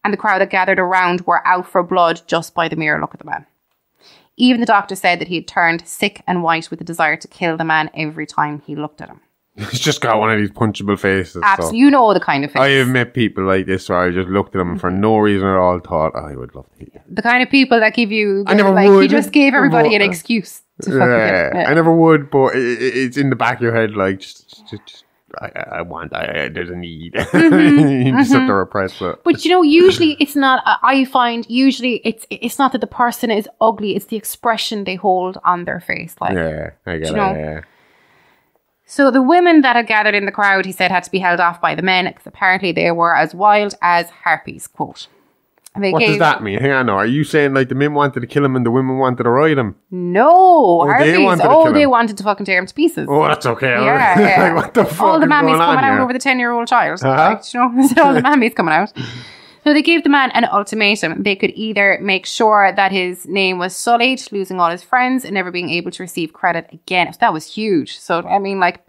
and the crowd that gathered around were out for blood just by the mere look of the man. Even the doctor said that he had turned sick and white with the desire to kill the man every time he looked at him. He's just got one of these punchable faces. Absolutely. So. You know the kind of face. I have met people like this where I just looked at them and for no reason at all thought, I would love to eat them. The kind of people that give you... I never would. He just gave everybody an excuse to fucking kill. Yeah. I never would, but it's in the back of your head, like, there's a need. You just have to repress it. But usually it's not, I find usually it's not that the person is ugly, it's the expression they hold on their face. Like, yeah, I get it, yeah. So the women that had gathered in the crowd, he said, had to be held off by the men because apparently they were as wild as harpies, quote. What does that mean? Hang on now. Are you saying like the men wanted to kill him and the women wanted to ride him? No. Harpies. They wanted to fucking tear him to pieces. Oh, that's okay. Yeah. Like, what the fuck all the is mammies going on coming here? out over the 10-year-old child. Uh-huh. Like, all the mammies coming out. So they gave the man an ultimatum. They could either make sure that his name was sullied, losing all his friends and never being able to receive credit again. That was huge. So, I mean, like,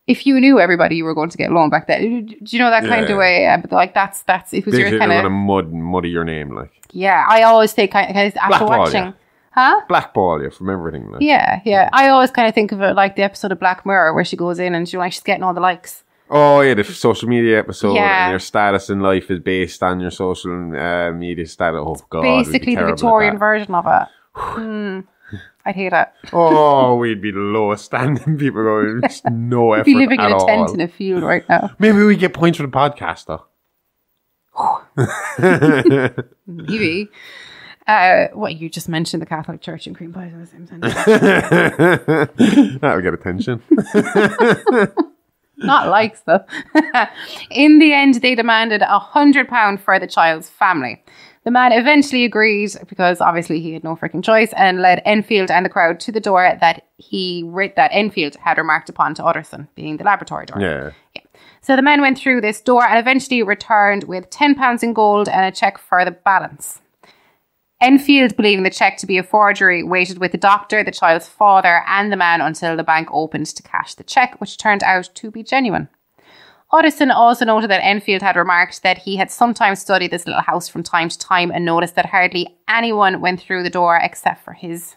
if you knew everybody, you were going to get along back then. Do you know that kind of way? But like that's it was your kind of muddy your name, like. Yeah, I always think after watching, blackball you from everything. Like. Yeah. I always kind of think of it like the episode of Black Mirror where she goes in and she's getting all the likes. Oh yeah, the social media episode, and your status in life is based on your social media status. Oh god, basically the Victorian version of it. I'd hate it. Oh, we'd be the lowest standing people going, no effort. We'd be living in a tent all. in a field right now. Maybe we get points for the podcast though. Maybe. What, you just mentioned the Catholic Church and cream pies at the same time. That would get attention. Not likes though. In the end, they demanded £100 for the child's family. The man eventually agreed because obviously he had no freaking choice and led Enfield and the crowd to the door that Enfield had remarked upon to Utterson, being the laboratory door. Yeah. So the men went through this door and eventually returned with £10 in gold and a cheque for the balance. Enfield, believing the cheque to be a forgery, waited with the doctor, the child's father and the man until the bank opened to cash the cheque, which turned out to be genuine. Utterson also noted that Enfield had remarked that he had sometimes studied this little house from time to time and noticed that hardly anyone went through the door except for his,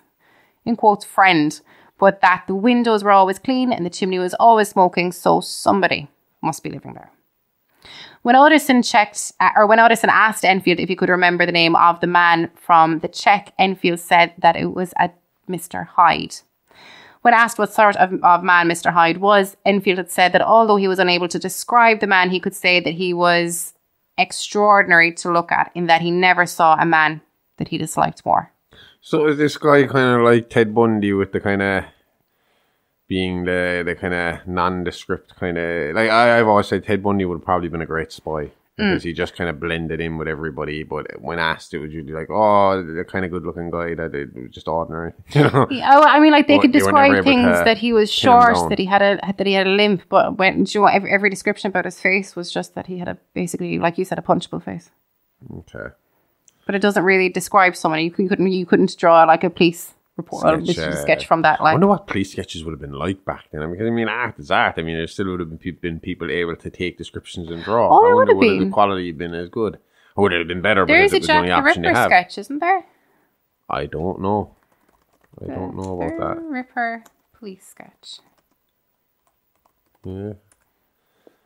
in quotes, friend, but that the windows were always clean and the chimney was always smoking, so somebody must be living there. When Utterson asked Enfield if he could remember the name of the man from the cheque, Enfield said that it was a Mr Hyde. When asked what sort of man Mr. Hyde was, Enfield had said that although he was unable to describe the man, he could say that he was extraordinary to look at, in that he never saw a man that he disliked more. So is this guy kind of like Ted Bundy with the kind of being the kind of nondescript kind of... Like I've always said Ted Bundy would have probably been a great spy. Because he just kind of blended in with everybody, but when asked, it was usually like, "Oh, the kind of good-looking guy that it was just ordinary." You know? Yeah, I mean, like they could describe things that he was short, that he had a limp, but when every description about his face was just that he had basically, like you said, a punchable face. Okay, but it doesn't really describe someone. You couldn't draw like a police report, sketch from that. Like, I wonder what police sketches would have been like back then. Because I mean, art is art. I mean, there still would have been people able to take descriptions and draw. Oh, there would have been. The quality been as good? Or would it have been better? There is a Jack the Ripper sketch, isn't there? I don't know. I don't know about that. Ripper police sketch. Yeah.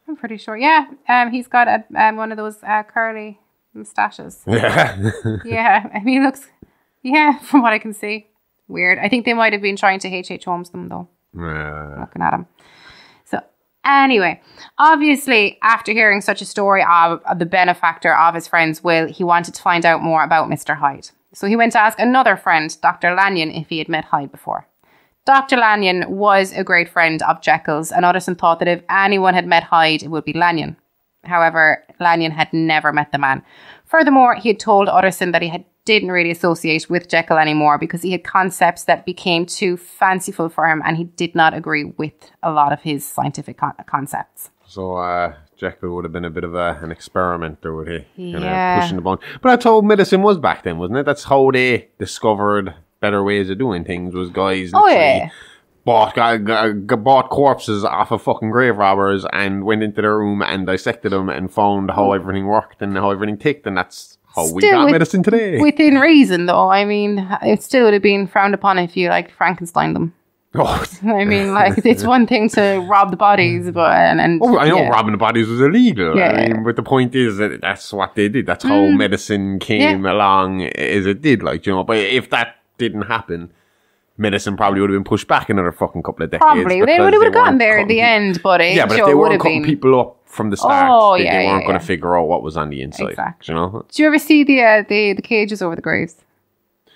I'm pretty sure. Yeah, he's got one of those curly moustaches. Yeah. Yeah, I mean, it looks... Yeah, from what I can see. Weird. I think they might have been trying to H.H. Holmes them, though. Looking at him. So, anyway, obviously, after hearing such a story of the benefactor of his friend's will, he wanted to find out more about Mr. Hyde. So he went to ask another friend, Dr. Lanyon, if he had met Hyde before. Dr. Lanyon was a great friend of Jekyll's, and Utterson thought that if anyone had met Hyde, it would be Lanyon. However, Lanyon had never met the man. Furthermore, he had told Utterson that he didn't really associate with Jekyll anymore because he had concepts that became too fanciful for him, and he did not agree with a lot of his scientific concepts. So Jekyll would have been a bit of an experimenter, would he? Yeah. Pushing the bone. But that's how medicine was back then, wasn't it? That's how they discovered better ways of doing things, was guys bought corpses off of fucking grave robbers and went into their room and dissected them and found how everything worked and how everything ticked, and that's how we got medicine today. Within reason, though. I mean, it still would have been frowned upon if you, like, Frankenstein them. Oh. I mean, like, it's one thing to rob the bodies, but... I know robbing the bodies was illegal. Yeah. I mean, but the point is that that's what they did. That's how medicine came along as it did, like, you know. But if that didn't happen, medicine probably would have been pushed back another fucking couple of decades. Probably. They would have gotten there at the end, but it but if they weren't cutting people up from the start, they weren't going to figure out what was on the inside. Exactly. You know? Do you ever see the cages over the graves?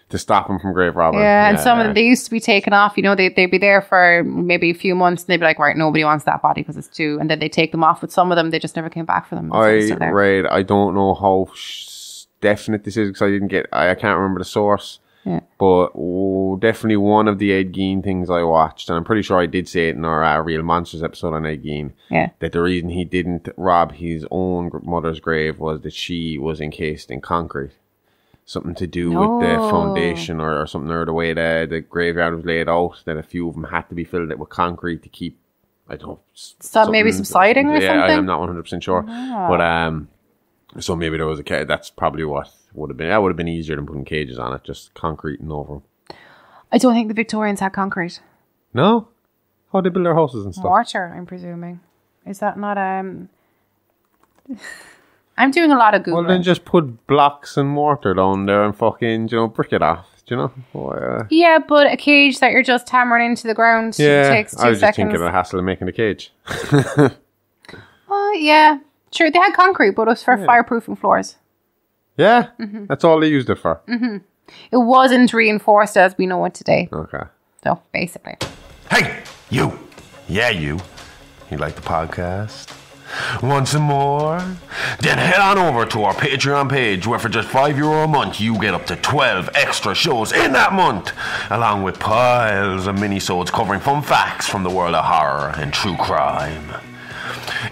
To stop them from grave robbing. Yeah, and some of them, they used to be taken off. You know, they'd be there for maybe a few months, and they'd be like, right, nobody wants that body because it's too... And then they take them off. But some of them, they just never came back for them. I don't know how definite this is because I can't remember the source. Yeah. But definitely one of the Ed Gein things I watched, and I'm pretty sure I did say it in our Real Monsters episode on Ed Gein, that the reason he didn't rob his own mother's grave was that she was encased in concrete. Something to do with the foundation or something, or the way the graveyard was laid out, that a few of them had to be filled with concrete to keep, I don't know. Maybe some siding or something? Yeah, I'm not 100% sure. Oh. But, so maybe there was a cage. That's probably what would have been. That would have been easier than putting cages on it, just concrete and over them. I don't think the Victorians had concrete. No? How did they build their houses and stuff? Mortar, I'm presuming. Is that not I'm doing a lot of Googling. Well, then just put blocks and mortar down there and fucking, brick it off, do you know? Yeah, but a cage that you're just hammering into the ground takes 2 seconds. I was just thinking of the hassle of making a cage. Yeah. Sure, they had concrete, but it was for fireproofing floors. Yeah? That's all they used it for? Mm-hmm. It wasn't reinforced as we know it today. Okay. So, basically. Hey, you. Yeah, you. You like the podcast? Want some more? Then head on over to our Patreon page, where for just €5 a month you get up to 12 extra shows in that month, along with piles of mini-sodes covering fun facts from the world of horror and true crime.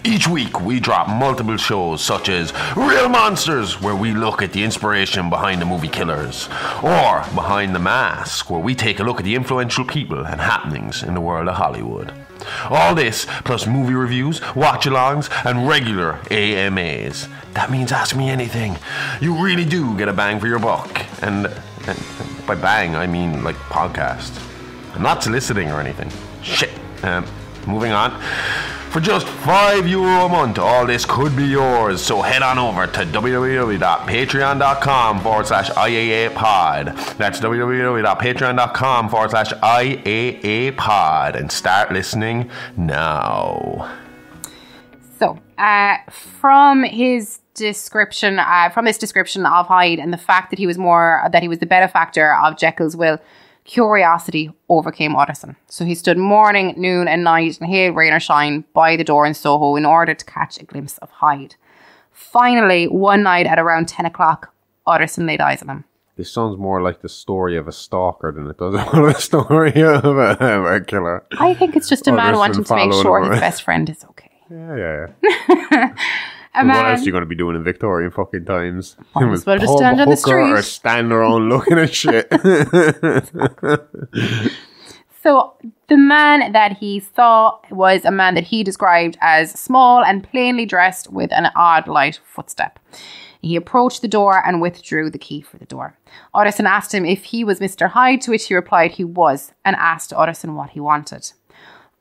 Each week we drop multiple shows such as Real Monsters, where we look at the inspiration behind the movie Killers, or Behind the Mask, where we take a look at the influential people and happenings in the world of Hollywood. All this, plus movie reviews, watch-alongs, and regular AMAs. That means ask me anything. You really do get a bang for your buck. And by bang, I mean like podcast. I'm not soliciting or anything. Shit. Moving on. For just €5 a month, all this could be yours. So head on over to www.patreon.com/IAApod. That's www.patreon.com/IAApod. And start listening now. So, from this description of Hyde and the fact that he was the benefactor of Jekyll's will, curiosity overcame Utterson. So he stood morning, noon and night, and hail, rain or shine, by the door in Soho in order to catch a glimpse of Hyde. Finally, one night at around 10 o'clock, Utterson laid eyes on him. This sounds more like the story of a stalker than it does a story of a killer. I think it's just a man wanting to make sure his best friend is okay. Yeah. What else are you going to be doing in Victorian fucking times? Well, just stand on the street. Or stand around looking at shit. So, the man that he saw was a man that he described as small and plainly dressed with an odd light footstep. He approached the door and withdrew the key for the door. Utterson asked him if he was Mr. Hyde, to which he replied he was, and asked Utterson what he wanted.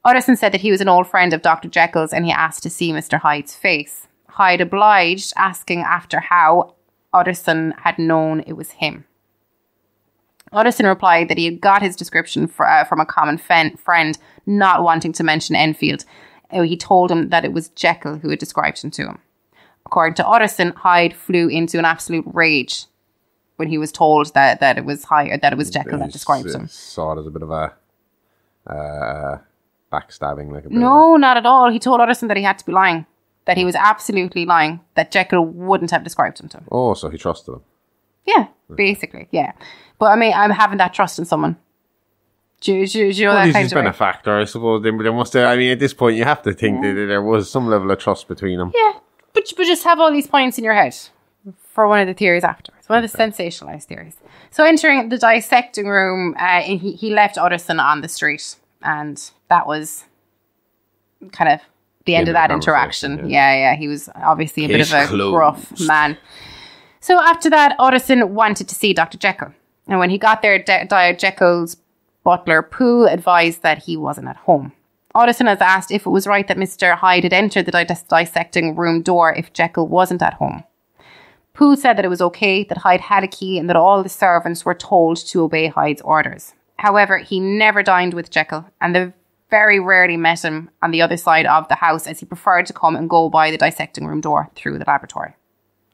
Utterson said that he was an old friend of Dr. Jekyll's and he asked to see Mr. Hyde's face. Hyde obliged, asking after how Utterson had known it was him. Utterson replied that he had got his description from a common friend, not wanting to mention Enfield. He told him that it was Jekyll who had described him to him. According to Utterson, Hyde flew into an absolute rage when he was told that it was Hyde, that it was Jekyll that described him. Saw it as a bit of a backstabbing, like a bit No, not at all. He told Utterson that he had to be lying. That he was absolutely lying. That Jekyll wouldn't have described him to him. Oh, so he trusted him. Yeah, basically, yeah. But I mean, I'm having that trust in someone. Do you know that kind He's of been way? a factor, I suppose. There must have, I mean, at this point, you have to think that there was some level of trust between them. Yeah, but just have all these points in your head for one of the theories afterwards. One of the sensationalized theories. So entering the dissecting room, he left Utterson on the street. And that was kind of the end of that interaction. Yeah. He was obviously a bit of a gruff man. So after that, Utterson wanted to see Dr. Jekyll. And when he got there, Jekyll's butler, Poole, advised that he wasn't at home. Utterson has asked if it was right that Mr. Hyde had entered the dissecting room door if Jekyll wasn't at home. Poole said that it was okay, that Hyde had a key and that all the servants were told to obey Hyde's orders. However, he never dined with Jekyll and they very rarely met him on the other side of the house as he preferred to come and go by the dissecting room door through the laboratory.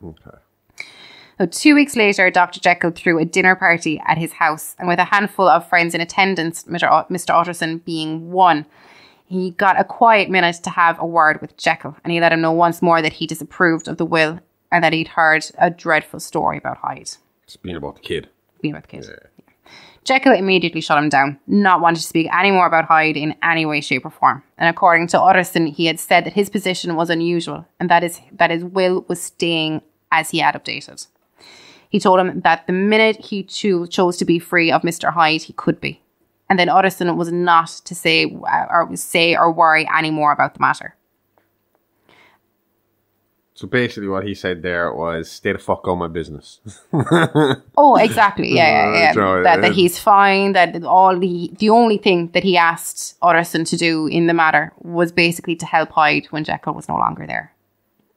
Okay. So 2 weeks later, Dr. Jekyll threw a dinner party at his house and with a handful of friends in attendance, Mr. Utterson being one, he got a quiet minute to have a word with Jekyll and he let him know once more that he disapproved of the will and that he'd heard a dreadful story about Hyde. It's been about the kid. Yeah. Jekyll immediately shut him down, not wanting to speak any more about Hyde in any way, shape or form. And according to Utterson, he had said that his position was unusual and that his will was staying as he had updated. He told him that the minute he chose to be free of Mr. Hyde, he could be. And then Utterson was not to say or worry any more about the matter. So basically what he said there was, stay the fuck out of my business. Oh, exactly. Yeah. That he's fine, that the only thing that he asked Utterson to do in the matter was basically to help Hyde when Jekyll was no longer there.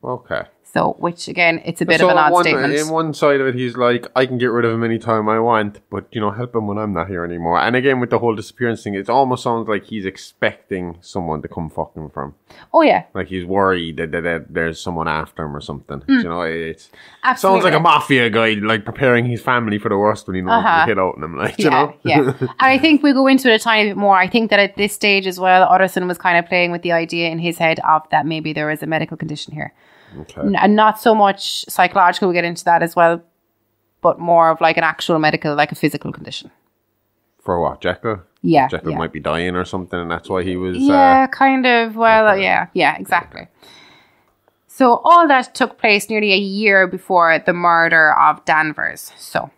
Okay. So, which again, it's a bit of an odd statement. In one side of it, he's like, I can get rid of him anytime I want, but, help him when I'm not here anymore. And again, with the whole disappearance thing, it almost sounds like he's expecting someone to come fucking for him. Oh, yeah. Like he's worried that there's someone after him or something. It Absolutely. sounds like a mafia guy, like preparing his family for the worst when he knows to hit out on them, you know? Yeah. And I think we'll go into it a tiny bit more. I think that at this stage as well, Utterson was kind of playing with the idea in his head of that maybe there is a medical condition here. Okay. And not so much psychological, we'll get into that as well, but more of like an actual medical, like a physical condition. For what, Jekyll? Yeah. Jekyll might be dying or something, and that's why he was... Yeah, kind of. Well, okay. Yeah, exactly. Okay. So all that took place nearly a year before the murder of Danvers. So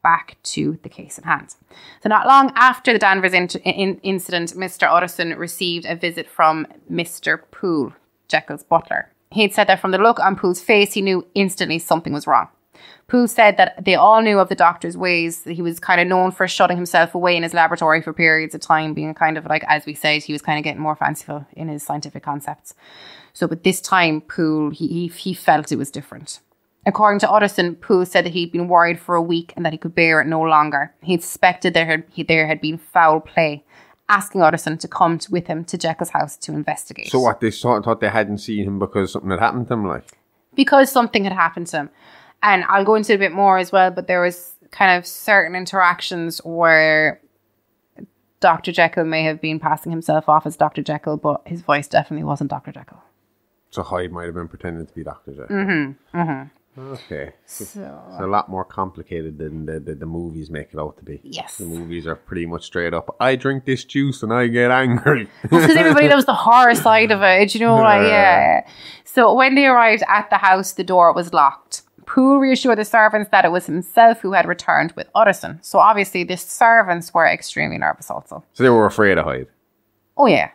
back to the case at hand. So not long after the Danvers incident, Mr. Utterson received a visit from Mr. Poole, Jekyll's butler. He'd said that from the look on Poole's face, he knew instantly something was wrong. Poole said that they all knew of the doctor's ways. He was kind of known for shutting himself away in his laboratory for periods of time, being kind of like, as we said, he was kind of getting more fanciful in his scientific concepts. So, but this time, Poole, he felt it was different. According to Utterson, Poole said that he'd been worried for a week and that he could bear it no longer. He suspected there had been foul play, asking Utterson to come with him to Jekyll's house to investigate. So what, they thought they hadn't seen him because something had happened to him, like? Because something had happened to him. And I'll go into it a bit more as well, but there was kind of certain interactions where Dr. Jekyll may have been passing himself off as Dr. Jekyll, but his voice definitely wasn't Dr. Jekyll. So Hyde might have been pretending to be Dr. Jekyll. Mm-hmm. Mm-hmm. Okay. So, it's a lot more complicated than the movies make it out to be. Yes. The movies are pretty much straight up, I drink this juice and I get angry. Because everybody knows the horror side of it, yeah. So when they arrived at the house, the door was locked. Poole reassured the servants that it was himself who had returned with Utterson. So obviously the servants were extremely nervous also. So they were afraid of Hyde? Oh yeah.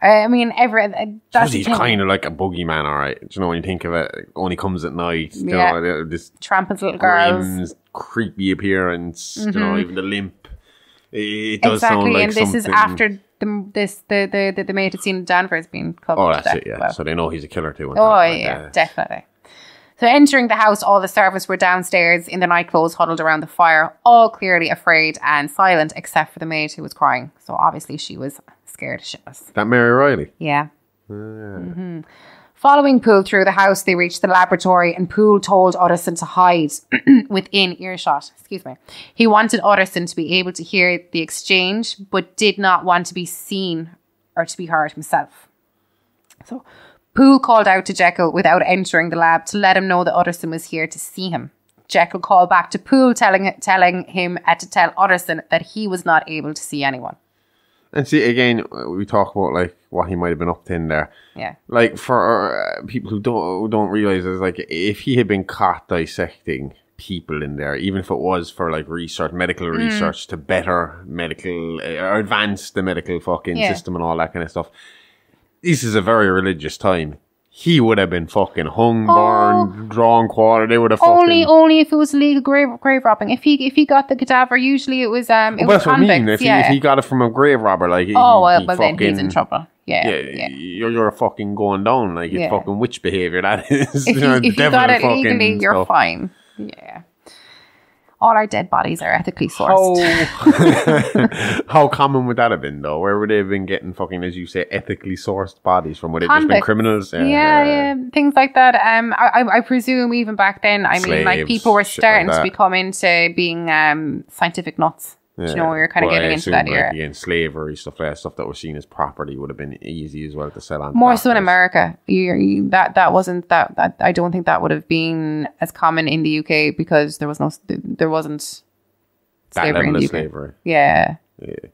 I mean, he's kind of like a boogeyman, all right. Do you know, when you think of it, only comes at night. Yeah. You know, this tramples little girls. Grim's creepy appearance. Mm-hmm. You know, even the limp. It does sound like and this something. is after the mate had seen Danvers being clubbed. Oh, that's to death. it, yeah. Well. So they know he's a killer too. Oh, yeah, definitely. So entering the house, all the servants were downstairs in their nightclothes, huddled around the fire, all clearly afraid and silent, except for the maid who was crying. So obviously she was scared shitless. That Mary Reilly? Yeah. Following Poole through the house, they reached the laboratory and Poole told Utterson to hide within earshot. Excuse me. He wanted Utterson to be able to hear the exchange, but did not want to be seen or to be heard himself. So Poole called out to Jekyll without entering the lab to let him know that Utterson was here to see him. Jekyll called back to Poole, telling him to tell Utterson that he was not able to see anyone. And see, again, we talk about like what he might have been up to in there. Yeah. Like for people who don't realize, is like if he had been caught dissecting people in there, even if it was for like research, medical research to better medical or advance the medical fucking system and all that kind of stuff. This is a very religious time. He would have been fucking hung, burned, drawn, quartered. They would have fucking... Only if it was illegal grave robbing. If he got the cadaver, usually it was that's convicts. what I mean. If he got it from a grave robber, like then he's in trouble. Yeah. You're fucking going down. Like it's fucking witch behavior. That is. If you got it legally, you're fine. Yeah. All our dead bodies are ethically sourced. How common would that have been, though? Where would they have been getting fucking, as you say, ethically sourced bodies from? Would it just been criminals? Yeah, things like that. I presume even back then, mean, like people were starting to become into being scientific nuts. Yeah. You know, we were kind of getting into that era. Again, slavery, stuff that was seen as property would have been easy as well to sell on. More so in America. That wasn't that. I don't think that would have been as common in the UK because there wasn't slavery in the UK. Slavery. Yeah. Exactly.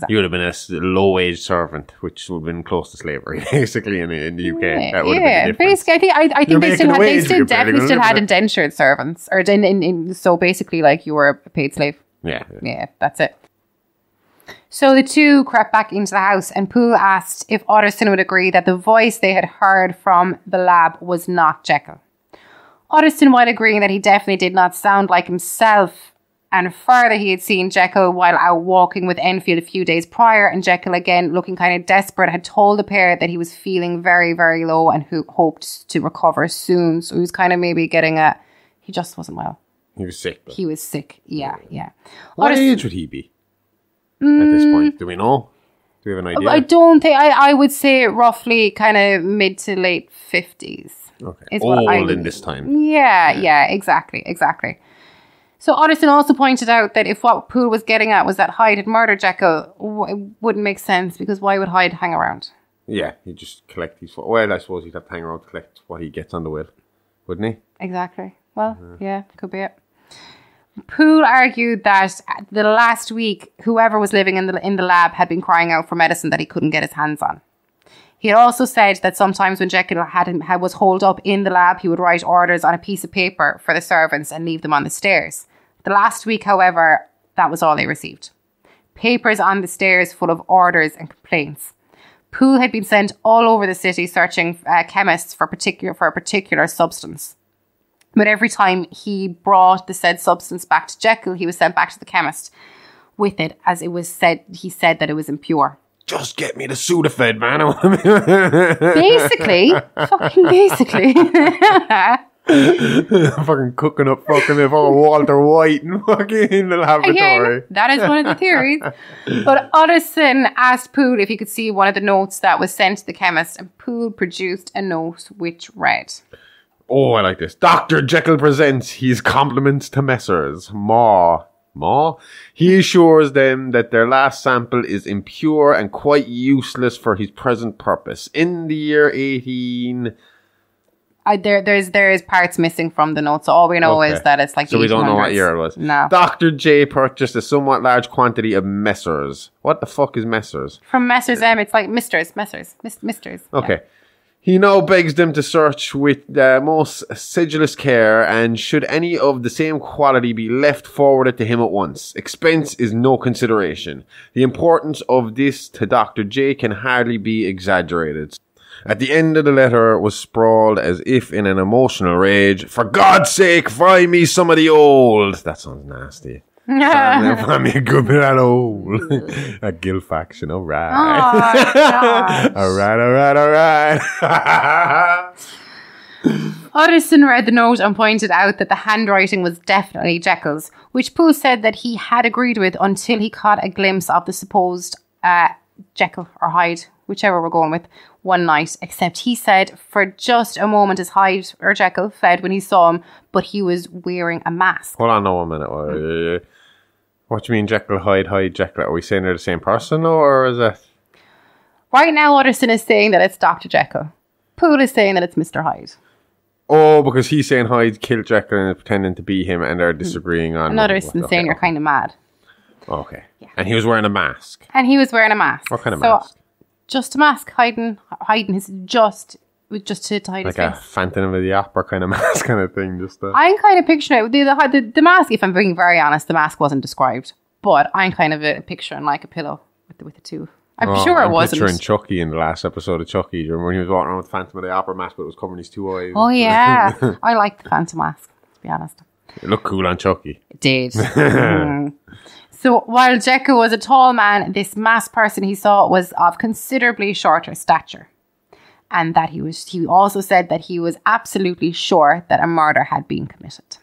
You would have been a low-wage servant, which would have been close to slavery, basically, in the UK. That would have been the difference. Basically, I think they definitely still had indentured servants, or so basically, like you were a paid slave. Yeah, that's it. So the two crept back into the house and Poole asked if Utterson would agree that the voice they had heard from the lab was not Jekyll. Utterson, while agreeing that he definitely did not sound like himself, and further he had seen Jekyll while out walking with Enfield a few days prior, and Jekyll, again looking kind of desperate, had told the pair that he was feeling very, very low and who hoped to recover soon. So he was kind of maybe getting he just wasn't well. He was sick. He was sick, yeah. What age would he be at this point? Do we know? Do we have an idea? I don't think... I would say roughly kind of mid to late 50s. Okay. Old in this time. Yeah, exactly. So Utterson also pointed out that if what Poole was getting at was that Hyde had murdered Jekyll, it wouldn't make sense because why would Hyde hang around? Yeah, he'd just collect his... Well, I suppose he'd have to hang around to collect what he gets on the will, wouldn't he? Exactly. Well, yeah, could be it. Poole argued that the last week, whoever was living in the lab had been crying out for medicine that he couldn't get his hands on. He had also said that sometimes when Jekyll was holed up in the lab, he would write orders on a piece of paper for the servants and leave them on the stairs. The last week, however, that was all they received. Papers on the stairs full of orders and complaints. Poole had been sent all over the city searching chemists for a particular substance. But every time he brought the said substance back to Jekyll, he was sent back to the chemist with it, as it was said. He said that it was impure. Just get me the Sudafed, man. Basically. Fucking cooking up fucking Walter White and fucking in the laboratory. Again, that is one of the theories. But Utterson asked Poole if he could see one of the notes that was sent to the chemist, and Poole produced a note which read... Oh, I like this. Dr. Jekyll presents his compliments to Messrs. Ma. He assures them that their last sample is impure and quite useless for his present purpose. In the year 18... There is parts missing from the notes. So all we know is that it's like... So we don't know what year it was. No. Dr. J purchased a somewhat large quantity of Messrs. What the fuck is Messrs? From Messrs M, it's like Misters. Okay. Yeah. He now begs them to search with the most sedulous care, and should any of the same quality be left forwarded to him at once. Expense is no consideration. The importance of this to Dr. J can hardly be exaggerated. At the end of the letter was sprawled, as if in an emotional rage, "For God's sake, find me some of the old." That sounds nasty. Find me a good bit of that hole. A Gill faction, alright. Alright. Utterson read the note and pointed out that the handwriting was definitely Jekyll's, which Poole said that he had agreed with until he caught a glimpse of the supposed Jekyll or Hyde, whichever we're going with, one night. Except he said for just a moment his Hyde or Jekyll fled when he saw him, but he was wearing a mask. Hold on, no, 1 minute. What do you mean Jekyll, Hyde, Jekyll? Are we saying they're the same person, or is it? Right now, Utterson is saying that it's Dr. Jekyll. Poole is saying that it's Mr. Hyde. Oh, because he's saying Hyde killed Jekyll and is pretending to be him, and they're disagreeing on... And Utterson saying you're kind of mad. Okay. Yeah. And he was wearing a mask. And he was wearing a mask. What kind of mask? Just a mask, hiding his just to hide his face. Like a Phantom of the Opera kind of mask kind of thing. I'm kind of picturing it. The mask, if I'm being very honest, the mask wasn't described. But I'm kind of picturing like a pillow with the two. I'm sure it wasn't. I'm picturing Chucky in the last episode of Chucky. Do you remember when he was walking around with Phantom of the Opera mask, but it was covering his 2 eyes? Oh, yeah. I like the Phantom mask, to be honest. It looked cool on Chucky. It did. So while Jekyll was a tall man, this masked person he saw was of considerably shorter stature. And that he also said that he was absolutely sure that a murder had been committed.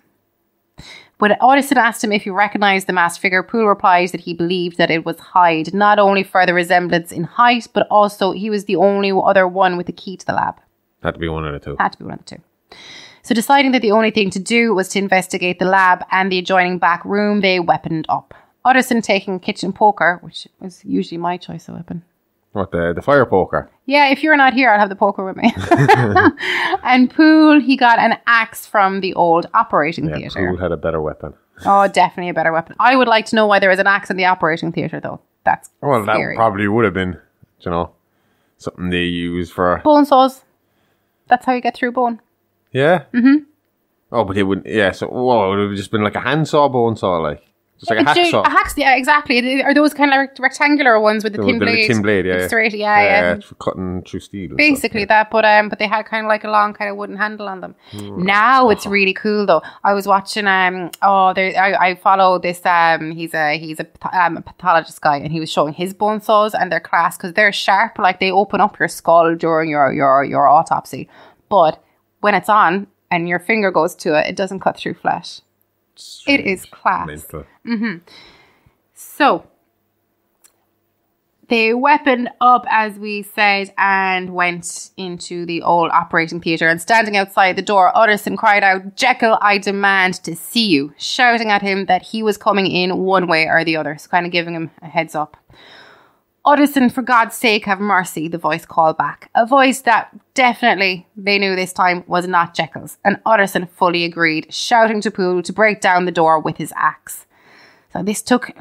When Utterson asked him if he recognised the masked figure, Poole replied that he believed that it was Hyde, not only for the resemblance in height, but also he was the only other one with the key to the lab. Had to be one of the two. Had to be one of the two. So deciding that the only thing to do was to investigate the lab and the adjoining back room, they weaponed up. Utterson taking a kitchen poker, which was usually my choice of weapon. What, the fire poker? Yeah, if you're not here, I'll have the poker with me. And Poole, he got an axe from the old operating theatre. Poole had a better weapon. Oh, definitely a better weapon. I would like to know why there was an axe in the operating theatre, though. That's scary. That probably would have been, something they use for... Bone saws. That's how you get through bone. Yeah? Mm-hmm. Oh, but it wouldn't... Yeah, so... Whoa, it would have just been like a handsaw, bone saw, like... Just like a hacksaw. Yeah, exactly. Are those kind of rectangular ones with the thin blade? The thin blade, yeah. Straight, yeah. For cutting through steel. Basically that, but they had kind of like a long kind of wooden handle on them. Now it's really cool though. I was watching. I follow this. He's a pathologist guy, and he was showing his bone saws and their class because they're sharp. Like they open up your skull during your autopsy, but when it's on and your finger goes to it, it doesn't cut through flesh. It is class. Mm-hmm. So they weaponed up, as we said, and went into the old operating theatre. And standing outside the door, Utterson cried out, "Jekyll, I demand to see you," shouting at him that he was coming in one way or the other. So kind of giving him a heads up. "Utterson, for God's sake, have mercy," the voice called back. A voice that definitely, they knew this time, was not Jekyll's. And Utterson fully agreed, shouting to Poole to break down the door with his axe. So this took,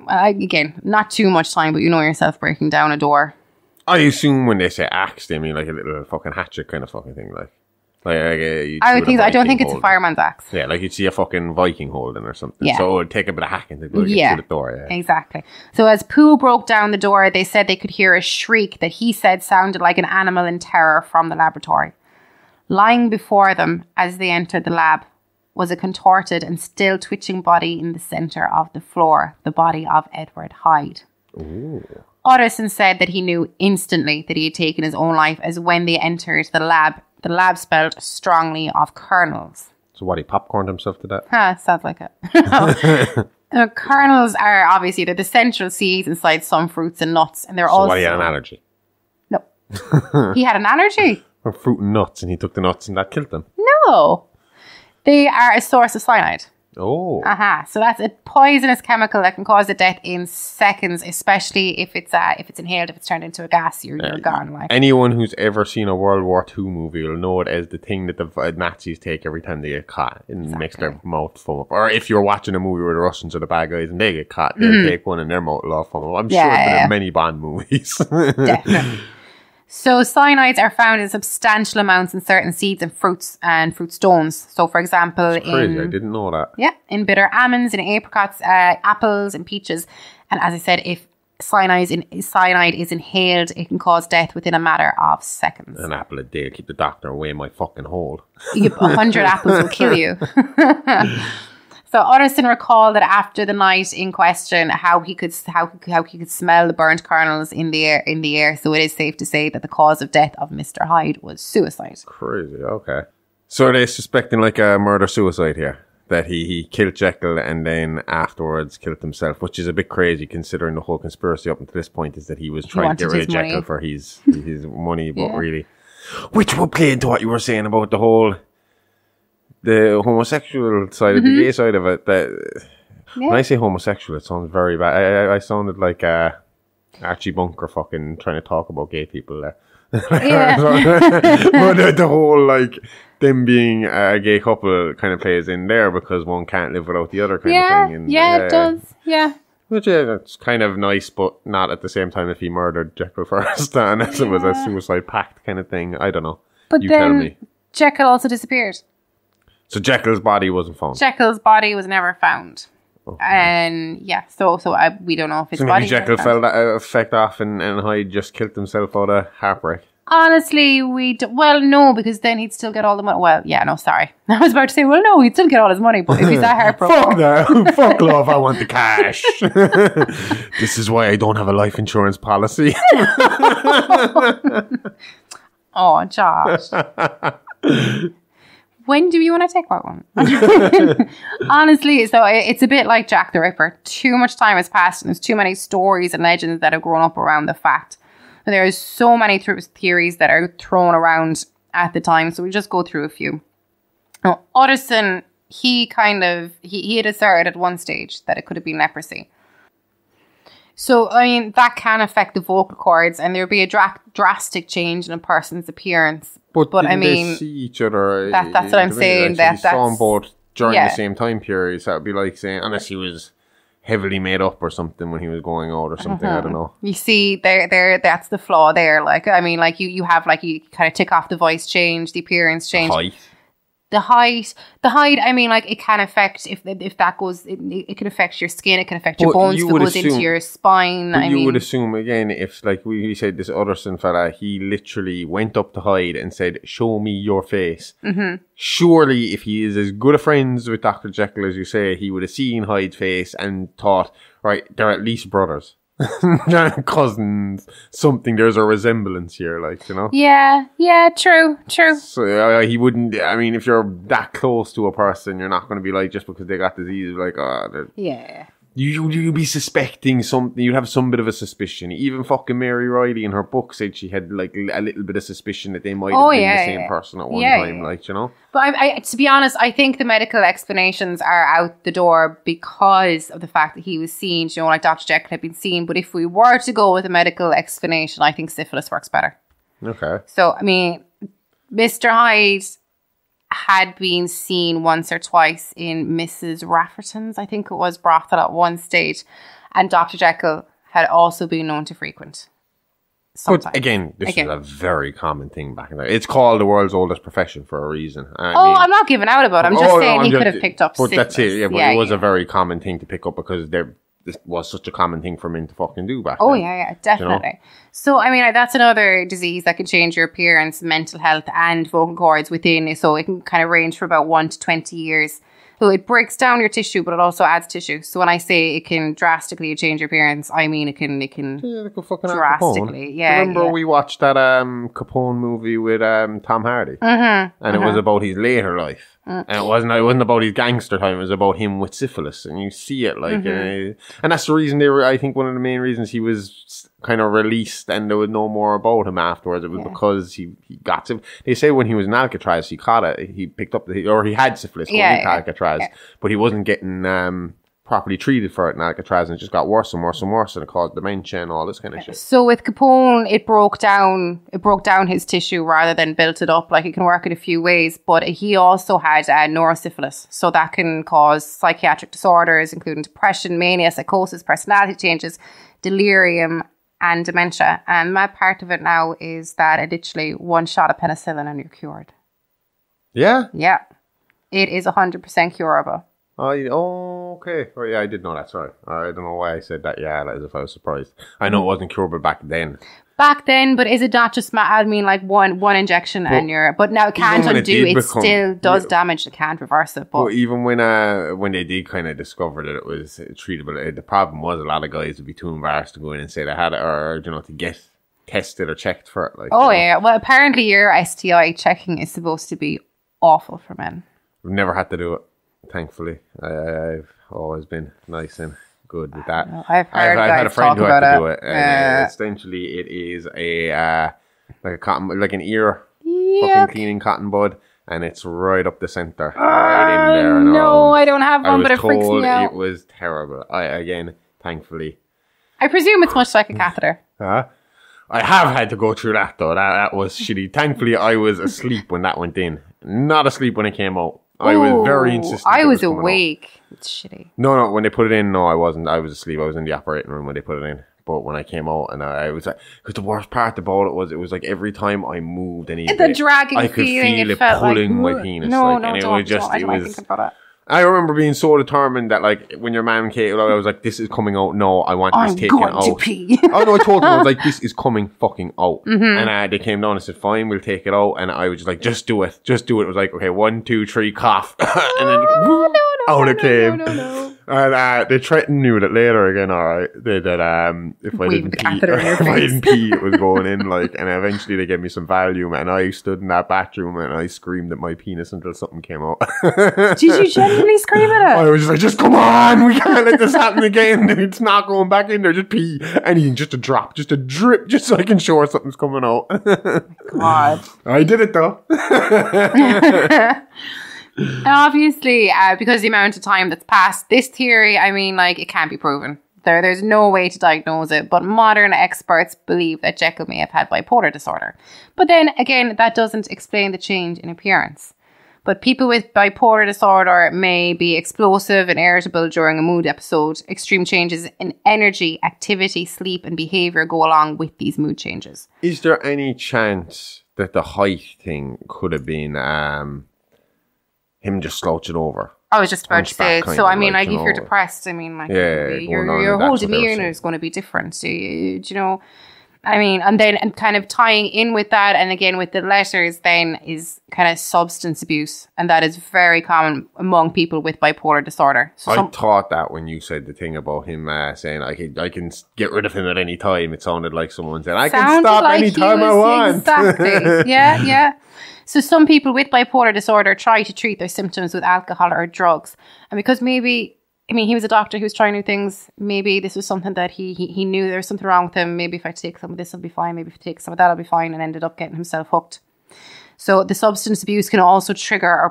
again, not too much time, but you know yourself breaking down a door. I assume when they say axe, they mean like a little fucking hatchet kind of fucking thing, like. I don't think it's a fireman's axe. Yeah, like you'd see a fucking Viking holding or something. Yeah. So it would take a bit of hacking to go get through the door. Yeah, exactly. So as Poole broke down the door, they said they could hear a shriek that he said sounded like an animal in terror from the laboratory. Lying before them as they entered the lab was a contorted and still twitching body in the centre of the floor, the body of Edward Hyde. Ooh. Utterson said that he knew instantly that he had taken his own life, as when they entered the lab smelled strongly of kernels. So what, he popcorned himself to that? Sounds like it. Kernels are obviously they're the central seeds inside some fruits and nuts, and they're also... So what, he had an allergy? No. He had an allergy? Or fruit and nuts, and he took the nuts and that killed them? No. They are a source of cyanide. Oh. So that's a poisonous chemical that can cause a death in seconds, especially if it's inhaled. If it's turned into a gas, you're gone. Like. Anyone who's ever seen a World War II movie will know it as the thing that the Nazis take every time they get caught and makes their mouth foam up. Or if you're watching a movie where the Russians are the bad guys and they get caught, they'll take one and their mouth will all foam up. I'm sure it's been in many Bond movies. Definitely. So cyanides are found in substantial amounts in certain seeds and fruits stones. So for example, I didn't know that. Yeah, in bitter almonds, in apricots, apples and peaches. And as I said, if cyanide is inhaled, it can cause death within a matter of seconds. An apple a day will keep the doctor away in my fucking hole. 100 apples will kill you. So Utterson recalled that after the night in question, how he could smell the burnt kernels in the air. So it is safe to say that the cause of death of Mr. Hyde was suicide. Crazy. Okay. So are they suspecting like a murder-suicide here? That he killed Jekyll and then afterwards killed himself, which is a bit crazy considering the whole conspiracy up until this point is that he was trying to get rid of Jekyll for his money, but really... Which will play into what you were saying about the homosexual side of the gay side of it. When I say homosexual, it sounds very bad. I sounded like Archie Bunker fucking trying to talk about gay people there. Yeah. But the whole like them being a gay couple kind of plays in there because one can't live without the other kind of thing. And, it does. Yeah. Which that's kind of nice, but not at the same time if he murdered Jekyll first, unless it was a suicide pact kind of thing. I don't know. But you then tell me. Jekyll also disappeared. So Jekyll's body wasn't found. Jekyll's body was never found. Okay. And so we don't know if his body. Maybe Jekyll fell that effect off and Hyde just killed himself out of heartbreak. Honestly, no, because then he'd still get all the money. Well, yeah, no, sorry. I was about to say, well, no, he'd still get all his money, but if he's that heartbroken. Fuck that. Fuck love, I want the cash. This is why I don't have a life insurance policy. Oh, Josh. When do you want to take that one? Honestly, so it's a bit like Jack the Ripper. Too much time has passed and there's too many stories and legends that have grown up around the fact. There's so many theories that are thrown around at the time, so we'll just go through a few. Now, Utterson, he had asserted at one stage that it could have been leprosy. So, I mean, that can affect the vocal cords and there would be a drastic change in a person's appearance. But I mean, they see each other. That's what I'm saying. He saw them both during the same time period, so it would be like saying, unless he was heavily made up or something when he was going out or something. I don't know. You see, that's the flaw there. Like, I mean, like you have like you kind of tick off the voice change, the appearance change, the height. I mean, like it can affect if that goes. It can affect your skin. It can affect your bones. If it goes into your spine. You would assume again if like we said this Utterson fella, he literally went up to Hyde and said, "Show me your face." Mm-hmm. Surely, if he is as good of friends with Dr. Jekyll as you say, he would have seen Hyde's face and thought, right, they're at least brothers. Cousins, something, there's a resemblance here, like, you know? Yeah, true. So he wouldn't, I mean, if you're that close to a person, you're not going to be like, just because they got disease, like, yeah. You'd be suspecting something, you'd have some bit of a suspicion. Even fucking Mary Reilly in her book said she had, like, a little bit of suspicion that they might have been the same person at one time, like, you know? But I, to be honest, I think the medical explanations are out the door because of the fact that he was seen, you know, like Dr. Jekyll had been seen. But if we were to go with a medical explanation, I think syphilis works better. Okay. So, I mean, Mr. Hyde had been seen once or twice in Mrs. Rafferton's, I think it was, brothel at one stage. And Dr. Jekyll had also been known to frequent. Sometimes. But again, this is a very common thing back in there. It's called the world's oldest profession for a reason. I'm not giving out about it. I'm just saying he could have picked up syphilis. But that's it. Yeah, but it was a very common thing to pick up because this was such a common thing for men to fucking do back then. Oh, yeah, definitely. You know? So, I mean, that's another disease that can change your appearance, mental health, and vocal cords within. So, it can kind of range for about 1 to 20 years. So, it breaks down your tissue, but it also adds tissue. So, when I say it can drastically change your appearance, I mean it can fucking drastically. Yeah. Remember we watched that Capone movie with Tom Hardy? Mm-hmm. And it was about his later life. And it wasn't about his gangster time, it was about him with syphilis, and you see it like and that's the reason I think one of the main reasons he was kind of released and there was no more about him afterwards. It was because he got syphilis. They say when he was in Alcatraz he caught it, he picked up he had syphilis going into Alcatraz, but he wasn't getting properly treated for it in Alcatraz, and it just got worse and worse and worse, and it caused dementia and all this kind of shit. So with Capone, it broke down his tissue rather than built it up. Like, it can work in a few ways, but he also had neurosyphilis, so that can cause psychiatric disorders, including depression, mania, psychosis, personality changes, delirium, and dementia. And my part of it now is that literally 1 shot of penicillin and you're cured. Yeah? Yeah. It is 100% curable. Oh, okay. Oh, yeah, I did know that. Sorry. I don't know why I said that. Yeah, as if I was surprised. I know it wasn't curable back then. back then, but is it not just, I mean, like one injection and you're, but now it can't undo, it still does damage, it can't reverse it. But even when they did kind of discover that it was treatable, the problem was a lot of guys would be too embarrassed to go in and say they had it, or, you know, to get tested or checked for it. Like, yeah. Well, apparently your STI checking is supposed to be awful for men. We've never had to do it, thankfully. I've always been nice and good with that. I've had a friend who had to do it. Essentially, it is like an ear fucking cleaning cotton bud, and it's right up the center, right in there. No, I don't have one, but it freaks me out. It was terrible. Again, thankfully. I presume it's much like a catheter. I have had to go through that though. That was shitty. Thankfully, I was asleep when that went in. Not asleep when it came out. I was very insistent. I was awake. It's shitty. No, when they put it in, no, I wasn't. I was asleep. I was in the operating room when they put it in. But when I came out, and I was like, because the worst part about it was like every time I moved any bit, the dragging I could feeling, feel it pulling my penis. Don't think about it. I remember being so determined that, like, when your man came, I was like, this is coming out. No, I want this taken out. To pee. Oh, no, I told them, I was like, this is coming fucking out. Mm-hmm. And they came down and said, fine, we'll take it out. And I was just like, just do it. Just do it. It was like, okay, 1, 2, 3, cough. And then out it came. No. And they threatened me with it later again, alright. They did, if I didn't pee, it was going in, like, and eventually they gave me some Valium, and I stood in that bathroom and I screamed at my penis until something came out. Did you genuinely scream at it? I was just like, just come on, we can't let this happen again. It's not going back in there, just pee. Anything, just a drop, just a drip, just so I can show her something's coming out. God. I did it though. Obviously, because the amount of time that's passed, this theory, I mean, like, it can't be proven. There's no way to diagnose it, but modern experts believe that Jekyll may have had bipolar disorder. But then, again, that doesn't explain the change in appearance. But people with bipolar disorder may be explosive and irritable during a mood episode. Extreme changes in energy, activity, sleep, and behaviour go along with these mood changes. Is there any chance that the height thing could have been him just slouching over? I was just about to say, so I mean, like, if you're depressed, I mean, like, your whole demeanour is going to be different. So you know, I mean, and kind of tying in with that, and again with the letters, then is kind of substance abuse, and that is very common among people with bipolar disorder. So I thought that when you said the thing about him saying I can get rid of him at any time, it sounded like someone said I can stop any time I want. Exactly. Yeah. So some people with bipolar disorder try to treat their symptoms with alcohol or drugs, and because maybe, I mean, he was a doctor who was trying new things. Maybe this was something that he knew there was something wrong with him. Maybe if I take some of this, I'll be fine. Maybe if I take some of that, I'll be fine. And ended up getting himself hooked. So the substance abuse can also trigger or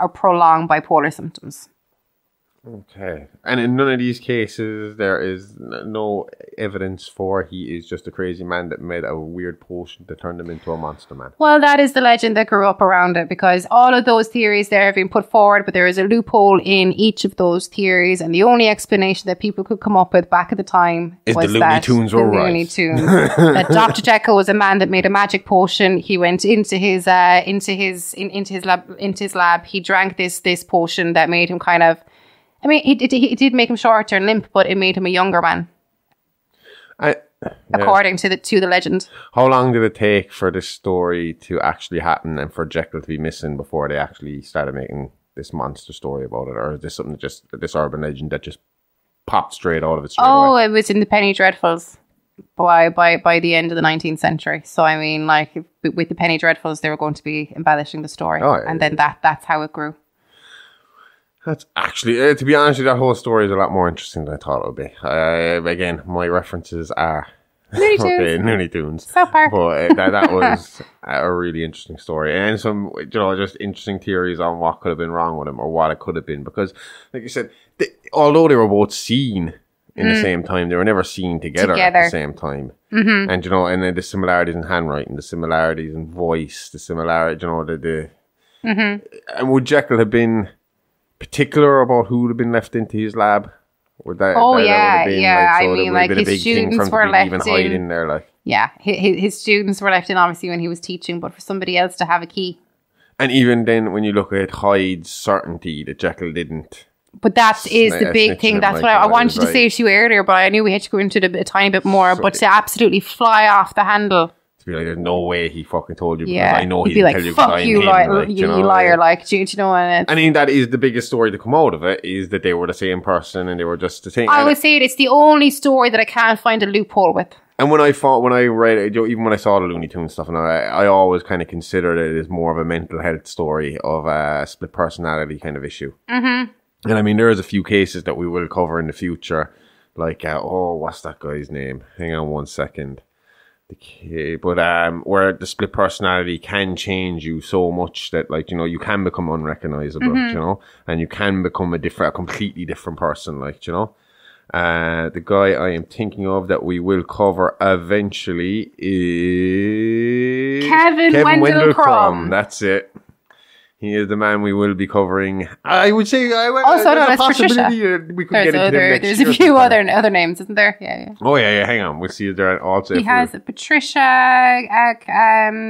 prolong bipolar symptoms. Okay. And in none of these cases, there is no evidence for he is just a crazy man that made a weird potion that turned him into a monster man. Well, that is the legend that grew up around it, because all of those theories there have been put forward, but there is a loophole in each of those theories, and the only explanation that people could come up with back at the time was the Looney Tunes were right. Looney Tunes. That Doctor Jekyll was a man that made a magic potion. He went into his lab. He drank this potion that made him kind of, I mean, it did make him shorter and limp, but it made him a younger man. According to the legend. How long did it take for this story to actually happen and for Jekyll to be missing before they actually started making this monster story about it? Or is this something just this urban legend that just popped straight out of it straight away? It was in the Penny Dreadfuls by the end of the 19th century. So I mean, like, with the Penny Dreadfuls, they were going to be embellishing the story, and then that's how it grew. That's actually, to be honest with you, that whole story is a lot more interesting than I thought it would be. Again, my references are Looney Tunes. South Park. But that was a really interesting story. And some, just interesting theories on what could have been wrong with him or what it could have been. Because, like you said, although they were both seen in the same time, they were never seen together. At the same time. Mm-hmm. And, and then the similarities in handwriting, the similarities in voice, the similarity, and would Jekyll have been particular about who would have been left into his lab? His students were left in there, Yeah, his students were left in obviously when he was teaching, but for somebody else to have a key. And even then, when you look at Hyde's certainty that Jekyll didn't But that is the big thing. That's what I wanted to say to you earlier, but I knew we had to go into it a tiny bit more. But to absolutely fly off the handle. To be like, there's no way he fucking told you, because I know he didn't tell you. Fuck you, you liar, like, do you know? And I mean, that is the biggest story to come out of it, is that they were the same person and they were just the same. I would say it's the only story that I can't find a loophole with. And when I read it, even when I saw the Looney Tunes stuff, and I always kind of considered it as more of a mental health story of a split personality kind of issue. Mm-hmm. And I mean, there is a few cases that we will cover in the future, like, what's that guy's name? Hang on one second. But where the split personality can change you so much that, like, you know, you can become unrecognizable, you know, and you can become a completely different person, like, you know. The guy I am thinking of that we will cover eventually is Kevin Wendell Crumb. That's it. He is the man we will be covering. I would say that's Patricia. We could get into them next There's year a few other names, isn't there? Yeah. Oh yeah. Hang on, we'll see if there also. He has Patricia,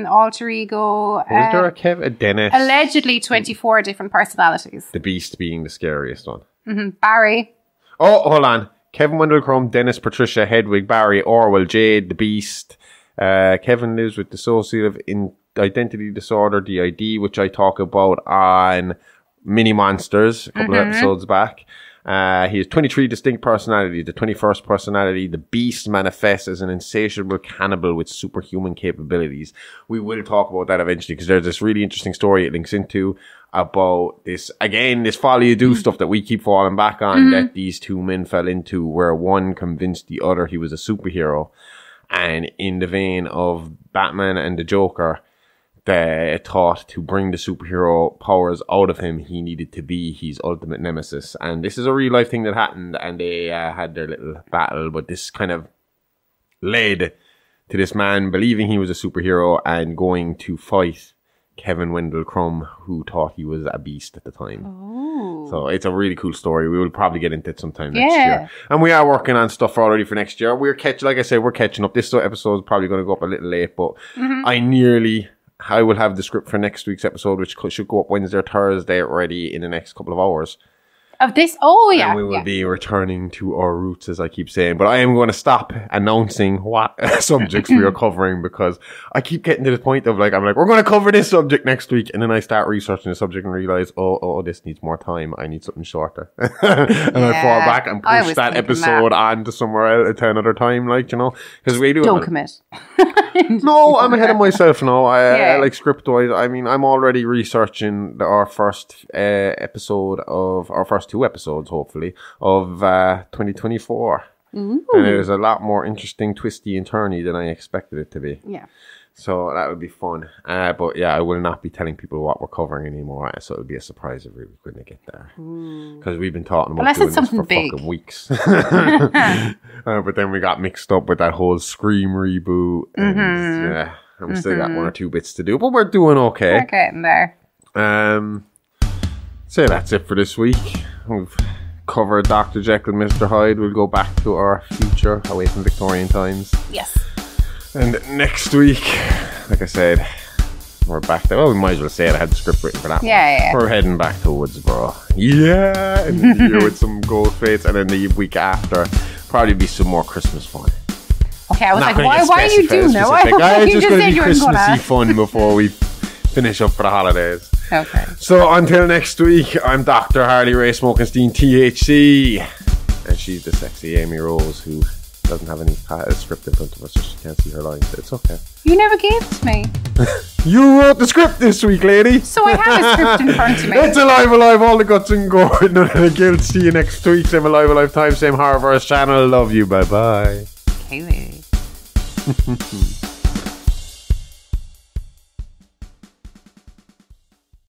alter ego. Was there a Dennis? Allegedly 24 different personalities. The Beast being the scariest one. Mm-hmm. Barry. Oh, hold on. Kevin Wendell Crumb, Dennis, Patricia, Hedwig, Barry, Orwell, Jade, the Beast. Kevin lives with dissociative identity disorder, DID, which I talk about on Mini Monsters a couple of episodes back. He has 23 distinct personalities. The 21st personality, the Beast, manifests as an insatiable cannibal with superhuman capabilities. We will talk about that eventually, because there's this really interesting story it links into about this folly you do stuff that we keep falling back on, that these two men fell into, where one convinced the other he was a superhero. And in the vein of Batman and the Joker, they thought to bring the superhero powers out of him, he needed to be his ultimate nemesis. And this is a real life thing that happened, and they had their little battle. But this kind of led to this man believing he was a superhero and going to fight Kevin Wendell Crumb, who thought he was a beast at the time. Oh. So it's a really cool story. We will probably get into it sometime next year. And we are working on stuff already for next year. We're catching up. This episode is probably going to go up a little late, but I will have the script for next week's episode, which should go up Wednesday or Thursday already in the next couple of hours. Of this? Oh, yeah. And we will be returning to our roots, as I keep saying. But I am going to stop announcing what subjects we are covering, because I keep getting to the point of, like, I'm like, we're going to cover this subject next week. And then I start researching the subject and realize, oh, this needs more time. I need something shorter. And I fall back and push that episode on to somewhere else to another time, like, you know. Because we do. Don't commit. No, I'm ahead of myself now. I like script-wise. I mean, I'm already researching our first two episodes, hopefully, of 2024. Ooh. And there's a lot more interesting, twisty and turny than I expected it to be. Yeah. So that would be fun. But yeah, I will not be telling people what we're covering anymore. So it would be a surprise if we couldn't get there. Because we've been talking about doing this for fucking weeks. But then we got mixed up with that whole Scream reboot. And we still got one or two bits to do. But we're doing okay. We're getting there. So that's it for this week. We've covered Doctor Jekyll and Mr Hyde. We'll go back to our future, away from Victorian times. Yes. And next week, like I said, we're back there. Well, we might as well say it. I had the script written for that. Yeah. We're heading back to Woodsboro. Yeah. And the year with some ghost fates. And then the week after, probably be some more Christmas fun. Okay, I was like, why are you doing that? I just going to be Christmassy fun before we finish up for the holidays. Okay. So until next week, I'm Dr. Harley Ray Smokenstein, THC. And she's the sexy Amy Rose, who doesn't have any script in front of her, so she can't see her lines. It's okay. You never gave it to me. You wrote the script this week, lady. So I have a script in front of me. It's Alive, all the guts and gore, none of the guilt. See you next week. Same Alive time, same Horrorverse channel. Love you. Bye-bye. Okay, lady.